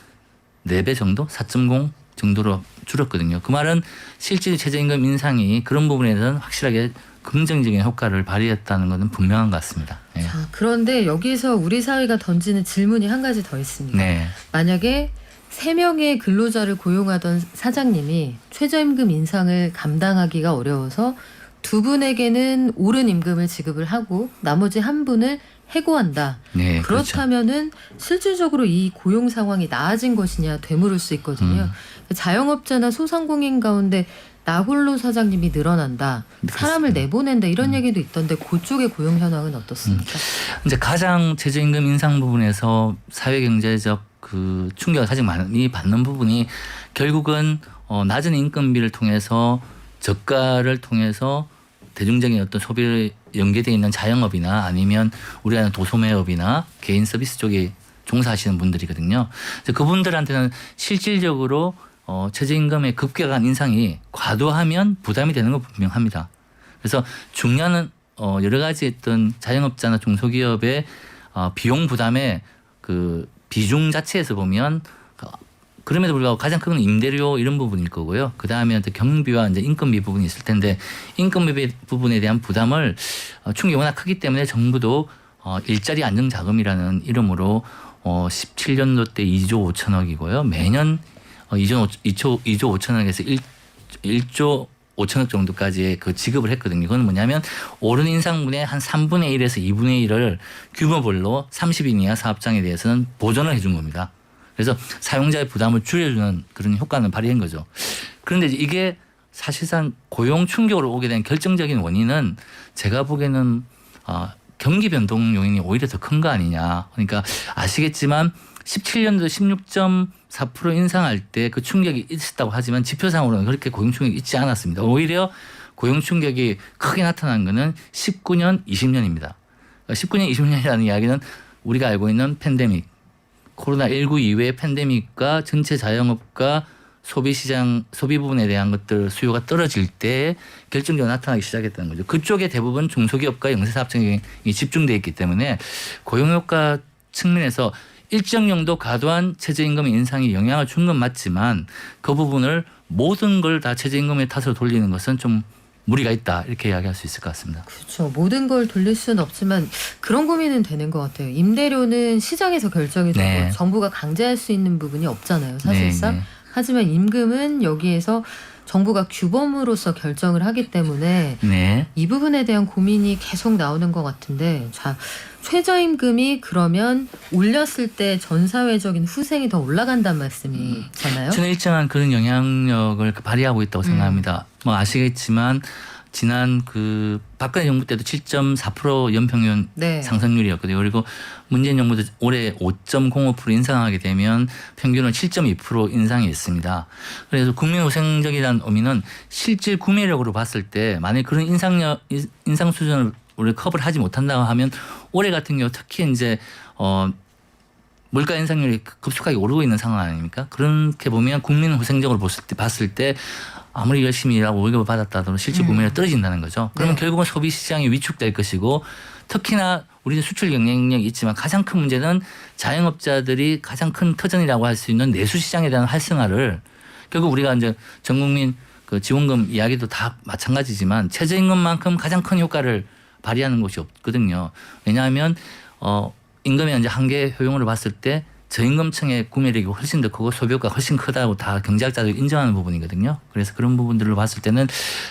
4배 정도? 4.0 정도로 줄었거든요. 그 말은 실질 최저임금 인상이 그런 부분에 대해서는 확실하게 긍정적인 효과를 발휘했다는 것은 분명한 것 같습니다. 네. 자, 그런데 여기서 우리 사회가 던지는 질문이 한 가지 더 있습니다. 네. 만약에 3명의 근로자를 고용하던 사장님이 최저임금 인상을 감당하기가 어려워서 2분에게는 오른 임금을 지급을 하고 나머지 1분을 해고한다. 네, 그렇다면은 실질적으로 이 고용 상황이 나아진 것이냐 되물을 수 있거든요. 자영업자나 소상공인 가운데 나홀로 사장님이 늘어난다. 사람을 내보낸다. 이런 얘기도 있던데 그쪽의 고용 현황은 어떻습니까? 이제 가장 최저임금 인상 부분에서 사회경제적 그 충격을 가장 많이 받는 부분이 결국은 낮은 인건비를 통해서 저가를 통해서 대중적인 어떤 소비를 연계되어 있는 자영업이나 아니면 우리가 하는 도소매업이나 개인 서비스 쪽에 종사하시는 분들이거든요. 그분들한테는 실질적으로 최저임금의 급격한 인상이 과도하면 부담이 되는 건 분명합니다. 그래서 중요한 여러 가지 어떤 자영업자나 중소기업의 비용 부담의 그 비중 자체에서 보면 그럼에도 불구하고 가장 큰 건 임대료 이런 부분일 거고요. 그 다음에 경비와 이제 인건비 부분이 있을 텐데 인건비 부분에 대한 부담을 충격이 워낙 크기 때문에 정부도 일자리 안정 자금이라는 이름으로 17년도 때 2조 5천억이고요. 매년 2조 5천억에서 1조 5천억 정도까지의 그 지급을 했거든요. 이건 뭐냐면 오른 인상분의 한 3분의 1에서 2분의 1을 규모별로 30인 이하 사업장에 대해서는 보전을 해준 겁니다. 그래서 사용자의 부담을 줄여주는 그런 효과는 발휘한 거죠. 그런데 이게 사실상 고용 충격으로 오게 된 결정적인 원인은 제가 보기에는 경기 변동 요인이 오히려 더 큰 거 아니냐. 그러니까 아시겠지만 17년도 16.4% 인상할 때 그 충격이 있었다고 하지만 지표상으로는 그렇게 고용 충격이 있지 않았습니다. 오히려 고용 충격이 크게 나타난 거는 19년, 20년입니다. 19년, 20년이라는 이야기는 우리가 알고 있는 팬데믹, 코로나19 이후의 팬데믹과 전체 자영업과 소비시장, 소비 부분에 대한 것들 수요가 떨어질 때 결정적으로 나타나기 시작했다는 거죠. 그쪽에 대부분 중소기업과 영세사업장이 집중되어 있기 때문에 고용효과 측면에서 일정 정도 과도한 최저임금 인상이 영향을 준 건 맞지만 그 부분을 모든 걸 다 최저임금의 탓으로 돌리는 것은 좀 무리가 있다 이렇게 이야기할 수 있을 것 같습니다. 그렇죠. 모든 걸 돌릴 수는 없지만 그런 고민은 되는 것 같아요. 임대료는 시장에서 결정이 되고 네. 정부가 강제할 수 있는 부분이 없잖아요. 사실상. 네, 네. 하지만 임금은 여기에서 정부가 규범으로서 결정을 하기 때문에 네. 이 부분에 대한 고민이 계속 나오는 것 같은데, 자, 최저임금이 그러면 올렸을 때 전 사회적인 후생이 더 올라간다는 말씀이잖아요. 저는 일정한 그런 영향력을 발휘하고 있다고 생각합니다. 뭐 아시겠지만 지난 그 박근혜 정부 때도 7.4% 연평균 네. 상승률이었거든요. 그리고 문재인 정부도 올해 5.05% 인상하게 되면 평균은 7.2% 인상이 있습니다. 그래서 국민후생적이라는 의미는 실질 구매력으로 봤을 때 만약 그런 인상 수준을 우리 커버를 하지 못한다고 하면 올해 같은 경우 특히 이제 물가 인상률이 급속하게 오르고 있는 상황 아닙니까? 그렇게 보면 국민후생적으로 봤을 때 아무리 열심히 일하고 월급을 받았다도 실질 구매력이 떨어진다는 거죠. 그러면 네. 결국은 소비 시장이 위축될 것이고, 특히나 우리는 수출 경쟁력이 있지만 가장 큰 문제는 자영업자들이 가장 큰 터전이라고 할 수 있는 내수 시장에 대한 활성화를, 결국 우리가 이제 전 국민 그 지원금 이야기도 다 마찬가지지만 최저임금만큼 가장 큰 효과를 발휘하는 곳이 없거든요. 왜냐하면 임금의 이제 한계 효용으로 봤을 때 저임금층의 구매력이 훨씬 더 크고 소비효과가 훨씬 크다고 다 경제학자들이 인정하는 부분이거든요. 그래서 그런 부분들로 봤을 때는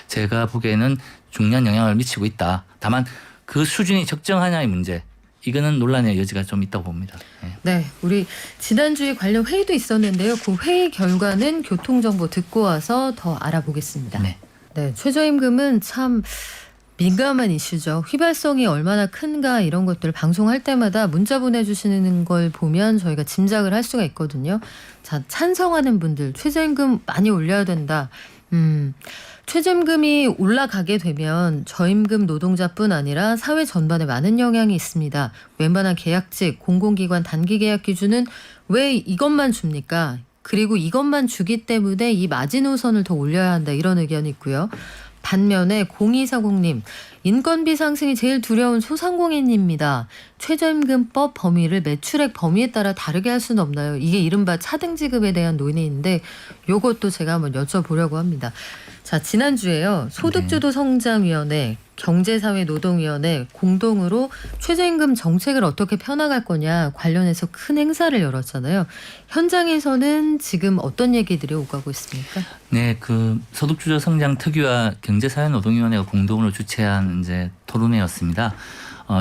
제가 보기에는 중요한 영향을 미치고 있다. 다만 그 수준이 적정하냐의 문제, 이거는 논란의 여지가 좀 있다고 봅니다. 네. 네, 우리 지난주에 관련 회의도 있었는데요. 그 회의 결과는 교통정보 듣고 와서 더 알아보겠습니다. 네. 네, 최저임금은 참 민감한 이슈죠. 휘발성이 얼마나 큰가 이런 것들 방송할 때마다 문자 보내주시는 걸 보면 저희가 짐작을 할 수가 있거든요. 자, 찬성하는 분들 최저임금 많이 올려야 된다. 최저임금이 올라가게 되면 저임금 노동자뿐 아니라 사회 전반에 많은 영향이 있습니다. 웬만한 계약직, 공공기관 단기 계약 기준은 왜 이것만 줍니까? 그리고 이것만 주기 때문에 이 마지노선을 더 올려야 한다, 이런 의견이 있고요. 반면에 0240님, 인건비 상승이 제일 두려운 소상공인입니다. 최저임금법 범위를 매출액 범위에 따라 다르게 할 수는 없나요? 이게 이른바 차등지급에 대한 논의인데 요것도 제가 한번 여쭤보려고 합니다. 자, 지난주에요. 소득주도 성장위원회, 경제사회노동위원회 공동으로 최저임금 정책을 어떻게 펴나갈 거냐 관련해서 큰 행사를 열었잖아요. 현장에서는 지금 어떤 얘기들이 오가고 있습니까? 네, 그 소득주도 성장 특위와 경제사회노동위원회가 공동으로 주최한 이제 토론회였습니다.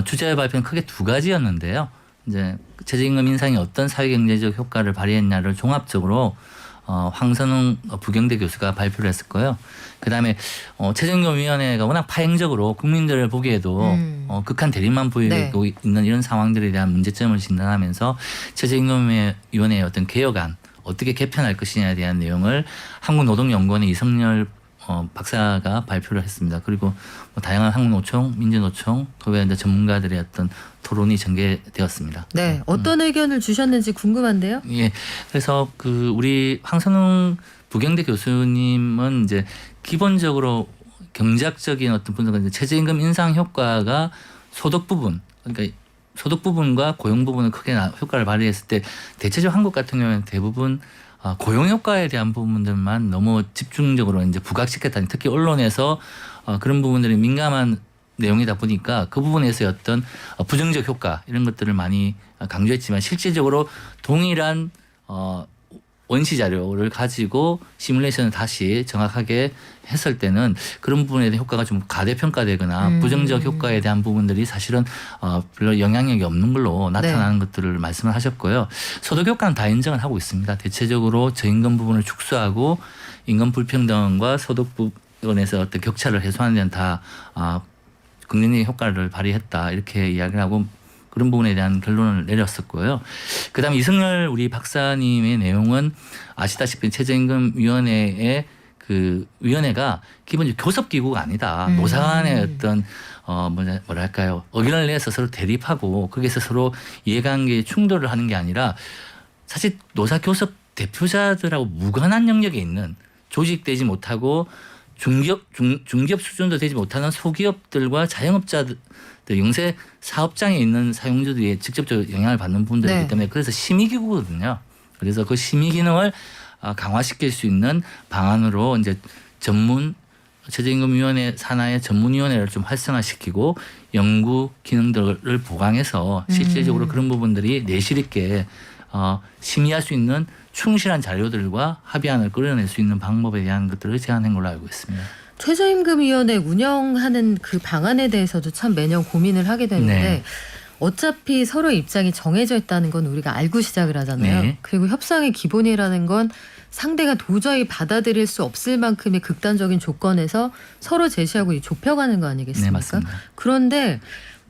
주제 발표는 크게 두 가지였는데요. 이제 최저임금 인상이 어떤 사회경제적 효과를 발휘했냐를 종합적으로 황선웅 부경대 교수가 발표를 했을 거예요. 그다음에 최저임금위원회가 워낙 파행적으로 국민들을 보기에도 극한 대립만 보이고 있는 이런 상황들에 대한 문제점을 진단하면서 최저임금위원회의 어떤 개혁안 어떻게 개편할 것이냐에 대한 내용을 한국노동연구원의 이성열 박사가 발표를 했습니다. 그리고 뭐 다양한 한국노총, 민주노총, 그 외에 전문가들의 어떤 토론이 전개되었습니다. 네, 어떤 의견을 주셨는지 궁금한데요. 예, 그래서 그 우리 황선웅 부경대 교수님은 이제 기본적으로 경제학적인 어떤 분석은 최저임금 인상 효과가 소득 부분, 그러니까 소득 부분과 고용 부분은 크게 효과를 발휘했을 때 대체적으로 한국 같은 경우에는 대부분 고용 효과에 대한 부분들만 너무 집중적으로 이제 부각시켰다니, 특히 언론에서 그런 부분들이 민감한 내용이다 보니까 그 부분에서의 어떤 부정적 효과 이런 것들을 많이 강조했지만 실질적으로 동일한 원시 자료를 가지고 시뮬레이션을 다시 정확하게 했을 때는 그런 부분에 대한 효과가 좀 가대평가되거나 부정적 효과에 대한 부분들이 사실은 별로 영향력이 없는 걸로 나타나는 것들을 말씀을 하셨고요. 소득 효과는 다 인정을 하고 있습니다. 대체적으로 저임금 부분을 축소하고 임금 불평등과 소득 부분에서 어떤 격차를 해소하는 데는 다 긍정적인 효과를 발휘했다, 이렇게 이야기를 하고 그런 부분에 대한 결론을 내렸었고요. 그다음에 이성열 우리 박사님의 내용은 아시다시피 최저임금위원회의 그 위원회가 기본적으로 교섭기구가 아니다. 노사 간의 어떤 뭐랄까요, 의견을 내서 서로 대립하고 거기에서 서로 이해관계에 충돌을 하는 게 아니라 사실 노사 교섭 대표자들하고 무관한 영역에 있는 조직되지 못하고 중기업 수준도 되지 못하는 소기업들과 자영업자들, 영세 사업장에 있는 사용자들이 직접적으로 영향을 받는 부분들이기 때문에 그래서 심의기구거든요. 그래서 그 심의 기능을 강화시킬 수 있는 방안으로 이제 전문 최저임금위원회 산하의 전문위원회를 좀 활성화시키고 연구 기능들을 보강해서 실질적으로 그런 부분들이 내실 있게 심의할 수 있는 충실한 자료들과 합의안을 끌어낼 수 있는 방법에 대한 것들을 제안한 걸로 알고 있습니다. 최저임금위원회 운영하는 그 방안에 대해서도 참 매년 고민을 하게 되는데 네. 어차피 서로의 입장이 정해져 있다는 건 우리가 알고 시작을 하잖아요. 네. 그리고 협상의 기본이라는 건 상대가 도저히 받아들일 수 없을 만큼의 극단적인 조건에서 서로 제시하고 좁혀가는 거 아니겠습니까? 네, 맞습니다. 그런데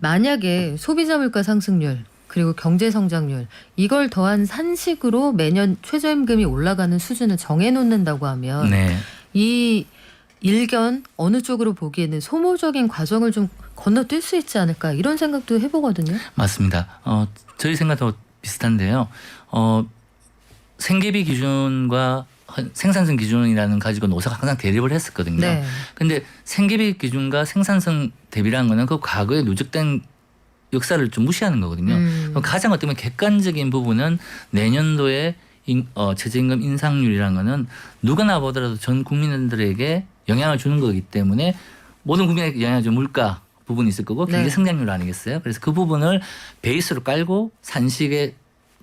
만약에 소비자 물가 상승률 그리고 경제 성장률 이걸 더한 산식으로 매년 최저임금이 올라가는 수준을 정해놓는다고 하면 네. 이 일견 어느 쪽으로 보기에는 소모적인 과정을 좀 건너뛸 수 있지 않을까 이런 생각도 해보거든요. 맞습니다. 저희 생각도 비슷한데요. 생계비 기준과 생산성 기준이라는 가지고 노사가 항상 대립을 했었거든요. 네. 근데 생계비 기준과 생산성 대비라는 거는 그 과거에 누적된 역사를 좀 무시하는 거거든요. 가장 어떻게 보면 객관적인 부분은 내년도에 최저임금 인상률이라는 거는 누구나 보더라도 전 국민들에게 영향을 주는 거기 때문에 모든 국민에게 영향을 주는 물가 부분이 있을 거고 경제 성장률 아니겠어요. 그래서 그 부분을 베이스로 깔고 산식의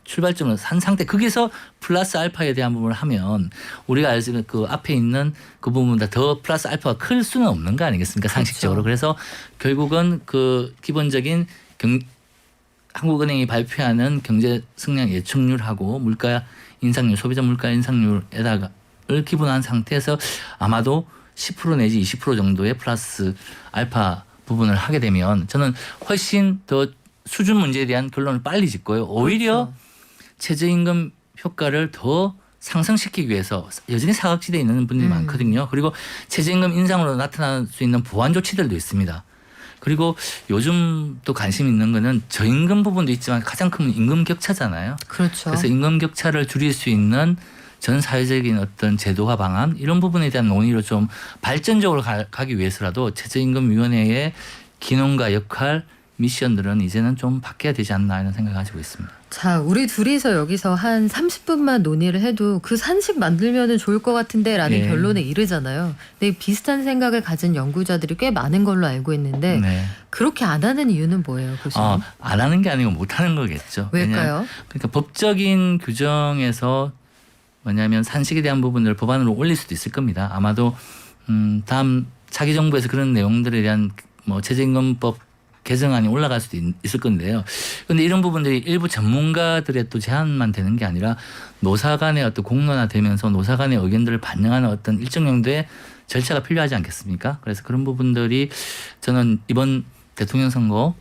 출발점을 산 상태 거기서 플러스 알파에 대한 부분을 하면 우리가 알 수 있는 그 앞에 있는 그 부분보다 더 플러스 알파가 클 수는 없는 거 아니겠습니까? 상식적으로. 그래서 결국은 그 기본적인 한국은행이 발표하는 경제 성장 예측률하고 물가 인상률, 소비자 물가 인상률에다가를 기본한 상태에서 아마도 10% 내지 20% 정도의 플러스 알파 부분을 하게 되면 저는 훨씬 더 수준 문제에 대한 결론을 빨리 짓고요. 오히려 최저임금 효과를 더 상승시키기 위해서 여전히 사각지대에 있는 분들이 많거든요. 그리고 최저임금 인상으로 나타날 수 있는 보완 조치들도 있습니다. 그리고 요즘 또 관심 있는 거는 저임금 부분도 있지만 가장 큰 임금 격차잖아요. 그렇죠. 그래서 임금 격차를 줄일 수 있는 전 사회적인 어떤 제도화 방안 이런 부분에 대한 논의로 좀 발전적으로 가기 위해서라도 최저임금위원회의 기능과 역할 미션들은 이제는 좀 바뀌어야 되지 않나 이런 생각을 가지고 있습니다. 자, 우리 둘이서 여기서 한 30분만 논의를 해도 그 산식 만들면은 좋을 것 같은데라는 네. 결론에 이르잖아요. 근데 비슷한 생각을 가진 연구자들이 꽤 많은 걸로 알고 있는데 네. 그렇게 안 하는 이유는 뭐예요, 교수님? 안 하는 게 아니고 못 하는 거겠죠. 왜일까요? 그러니까 법적인 규정에서 뭐냐면 산식에 대한 부분을 법안으로 올릴 수도 있을 겁니다. 아마도 다음 차기 정부에서 그런 내용들에 대한 뭐 최저임금법 개정안이 올라갈 수도 있을 건데요. 그런데 이런 부분들이 일부 전문가들의 또 제안만 되는 게 아니라 노사 간의 어떤 공론화되면서 노사 간의 의견들을 반영하는 어떤 일정 정도의 절차가 필요하지 않겠습니까? 그래서 그런 부분들이 저는 이번 대통령 선거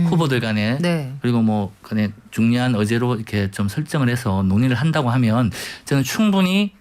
후보들 간에 네. 그리고 뭐 간에 중요한 의제로 이렇게 좀 설정을 해서 논의를 한다고 하면 저는 충분히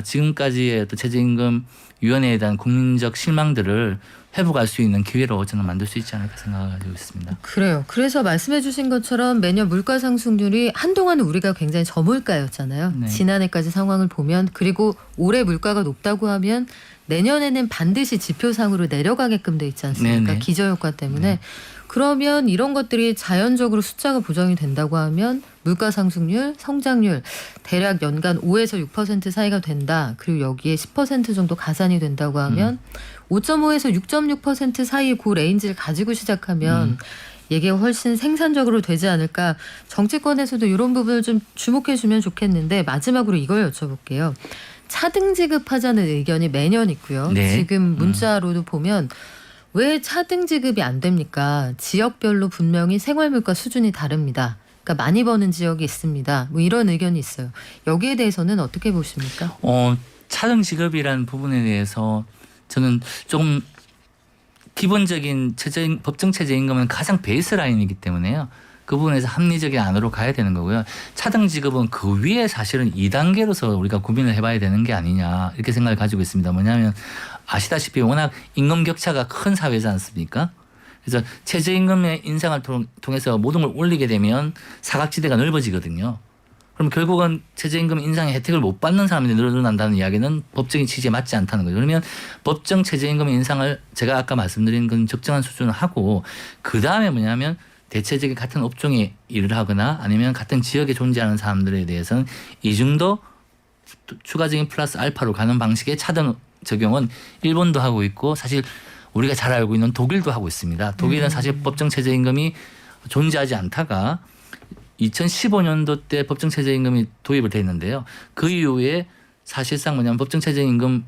지금까지의 어떤 최저임금 위원회에 대한 국민적 실망들을 회복할 수 있는 기회로 저는 만들 수 있지 않을까 생각을 가지고 있습니다. 그래요. 그래서 말씀해 주신 것처럼 매년 물가 상승률이 한동안은 우리가 굉장히 저물가였잖아요. 네. 지난해까지 상황을 보면 그리고 올해 물가가 높다고 하면 내년에는 반드시 지표상으로 내려가게끔 돼 있지 않습니까? 네네. 기저효과 때문에. 그러면 이런 것들이 자연적으로 숫자가 보정이 된다고 하면 물가 상승률, 성장률 대략 연간 5에서 6% 사이가 된다. 그리고 여기에 10% 정도 가산이 된다고 하면 5.5에서 6.6% 사이의 그 레인지를 가지고 시작하면 얘기가 훨씬 생산적으로 되지 않을까. 정치권에서도 이런 부분을 좀 주목해 주면 좋겠는데 마지막으로 이걸 여쭤볼게요. 차등 지급하자는 의견이 매년 있고요. 네. 지금 문자로도 보면 왜 차등 지급이 안 됩니까? 지역별로 분명히 생활물가 수준이 다릅니다. 그러니까 많이 버는 지역이 있습니다. 뭐 이런 의견이 있어요. 여기에 대해서는 어떻게 보십니까? 차등 지급이라는 부분에 대해서 저는 조금 기본적인 법정 최저임금은 가장 베이스 라인이기 때문에요. 그 부분에서 합리적인 안으로 가야 되는 거고요. 차등 지급은 그 위에 사실은 2단계로서 우리가 고민을 해봐야 되는 게 아니냐 이렇게 생각을 가지고 있습니다. 뭐냐면 아시다시피 워낙 임금 격차가 큰 사회지 않습니까? 그래서 최저임금의 인상을 통해서 모든 걸 올리게 되면 사각지대가 넓어지거든요. 그럼 결국은 최저임금 인상의 혜택을 못 받는 사람들이 늘어난다는 이야기는 법적인 취지에 맞지 않다는 거죠. 그러면 법정 최저임금 인상을 제가 아까 말씀드린 건 적정한 수준을 하고 그다음에 뭐냐면 대체적인 같은 업종에 일을 하거나 아니면 같은 지역에 존재하는 사람들에 대해서는 이 정도 추가적인 플러스 알파로 가는 방식의 차등 적용은 일본도 하고 있고 사실 우리가 잘 알고 있는 독일도 하고 있습니다. 독일은 사실 법정 최저임금이 존재하지 않다가 2015년도 때 법정 최저임금이 도입을 돼 있는데요. 그 이후에 사실상 뭐냐면 법정 최저임금과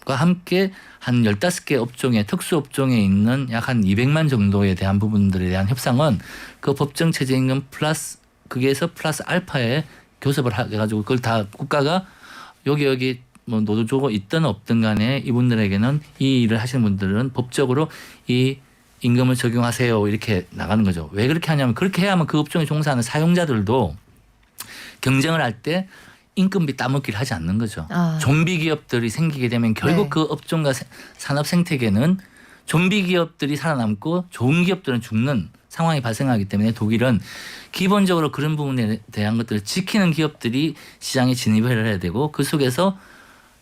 함께 한 15개 업종에 특수 업종에 있는 약 한 200만 정도에 대한 부분들에 대한 협상은 그 법정 최저임금 플러스 거기에서 플러스 알파에 교섭을 해가지고 그걸 다 국가가 여기 뭐 노조가 있든 없든 간에 이분들에게는 이 일을 하시는 분들은 법적으로 이 임금을 적용하세요 이렇게 나가는 거죠. 왜 그렇게 하냐면 그렇게 해야만 그 업종에 종사하는 사용자들도 경쟁을 할 때 임금비 따먹기를 하지 않는 거죠. 좀비 기업들이 생기게 되면 결국 그 업종과 산업 생태계는 좀비 기업들이 살아남고 좋은 기업들은 죽는 상황이 발생하기 때문에 독일은 기본적으로 그런 부분에 대한 것들을 지키는 기업들이 시장에 진입을 해야 되고 그 속에서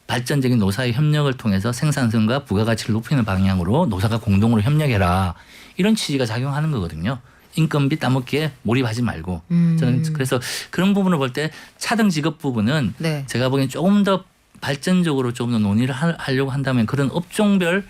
발전적인 노사의 협력을 통해서 생산성과 부가가치를 높이는 방향으로 노사가 공동으로 협력해라. 이런 취지가 작용하는 거거든요. 인건비 따먹기에 몰입하지 말고. 저는 그래서 그런 부분을 볼 때 차등 지급 부분은 제가 보기엔 조금 더 발전적으로 좀 더 논의를 하려고 한다면 그런 업종별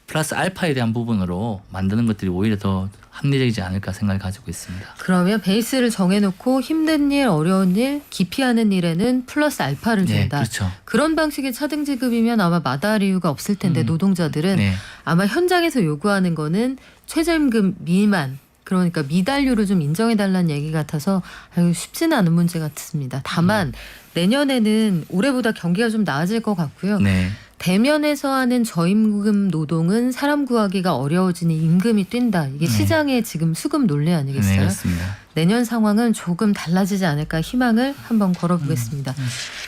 플러스 알파에 대한 부분으로 만드는 것들이 오히려 더 합리적이지 않을까 생각을 가지고 있습니다. 그러면 베이스를 정해놓고 힘든 일, 어려운 일, 기피하는 일에는 플러스 알파를 준다. 그렇죠. 그런 방식의 차등 지급이면 아마 마다할 이유가 없을 텐데 노동자들은 아마 현장에서 요구하는 거는 최저임금 미만 그러니까 미달료를 좀 인정해달라는 얘기 같아서 쉽지는 않은 문제 같습니다. 다만 내년에는 올해보다 경기가 좀 나아질 것 같고요. 대면에서 하는 저임금 노동은 사람 구하기가 어려워지니 임금이 뛴다. 이게 시장의 지금 수급 논리 아니겠어요? 네, 그렇습니다. 내년 상황은 조금 달라지지 않을까 희망을 한번 걸어보겠습니다.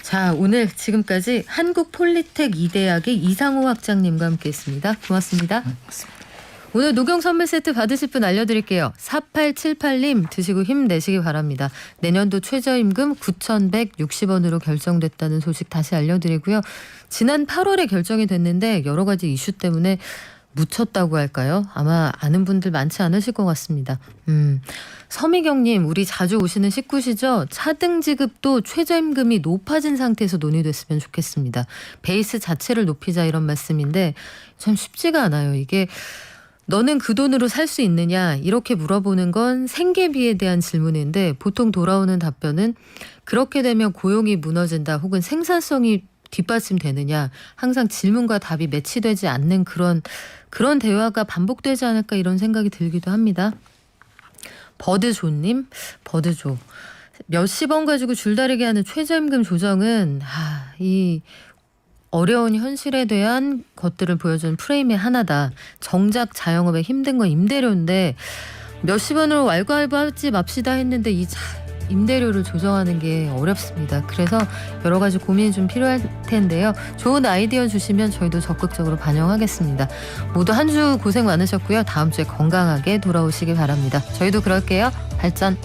자, 오늘 지금까지 한국폴리텍 이대학의 이상호 학장님과 함께했습니다. 고맙습니다. 오늘 녹용 선물 세트 받으실 분 알려드릴게요. 4878님 드시고 힘내시기 바랍니다. 내년도 최저임금 9,160원으로 결정됐다는 소식 다시 알려드리고요. 지난 8월에 결정이 됐는데 여러 가지 이슈 때문에 묻혔다고 할까요? 아마 아는 분들 많지 않으실 것 같습니다. 서미경님, 우리 자주 오시는 식구시죠? 차등 지급도 최저임금이 높아진 상태에서 논의됐으면 좋겠습니다. 베이스 자체를 높이자 이런 말씀인데 참 쉽지가 않아요. 이게 너는 그 돈으로 살 수 있느냐 이렇게 물어보는 건 생계비에 대한 질문인데 보통 돌아오는 답변은 그렇게 되면 고용이 무너진다 혹은 생산성이 뒷받침되느냐 항상 질문과 답이 매치되지 않는 그런 대화가 반복되지 않을까 이런 생각이 들기도 합니다. 버드조님, 버드조 몇십 원 가지고 줄다리기 하는 최저임금 조정은 이 어려운 현실에 대한 것들을 보여주는 프레임의 하나다. 정작 자영업의 힘든 건 임대료인데 몇십 원으로 왈가왈부하지 맙시다 했는데 이 임대료를 조정하는 게 어렵습니다. 그래서 여러 가지 고민이 좀 필요할 텐데요. 좋은 아이디어 주시면 저희도 적극적으로 반영하겠습니다. 모두 한 주 고생 많으셨고요. 다음 주에 건강하게 돌아오시기 바랍니다. 저희도 그럴게요. 발전.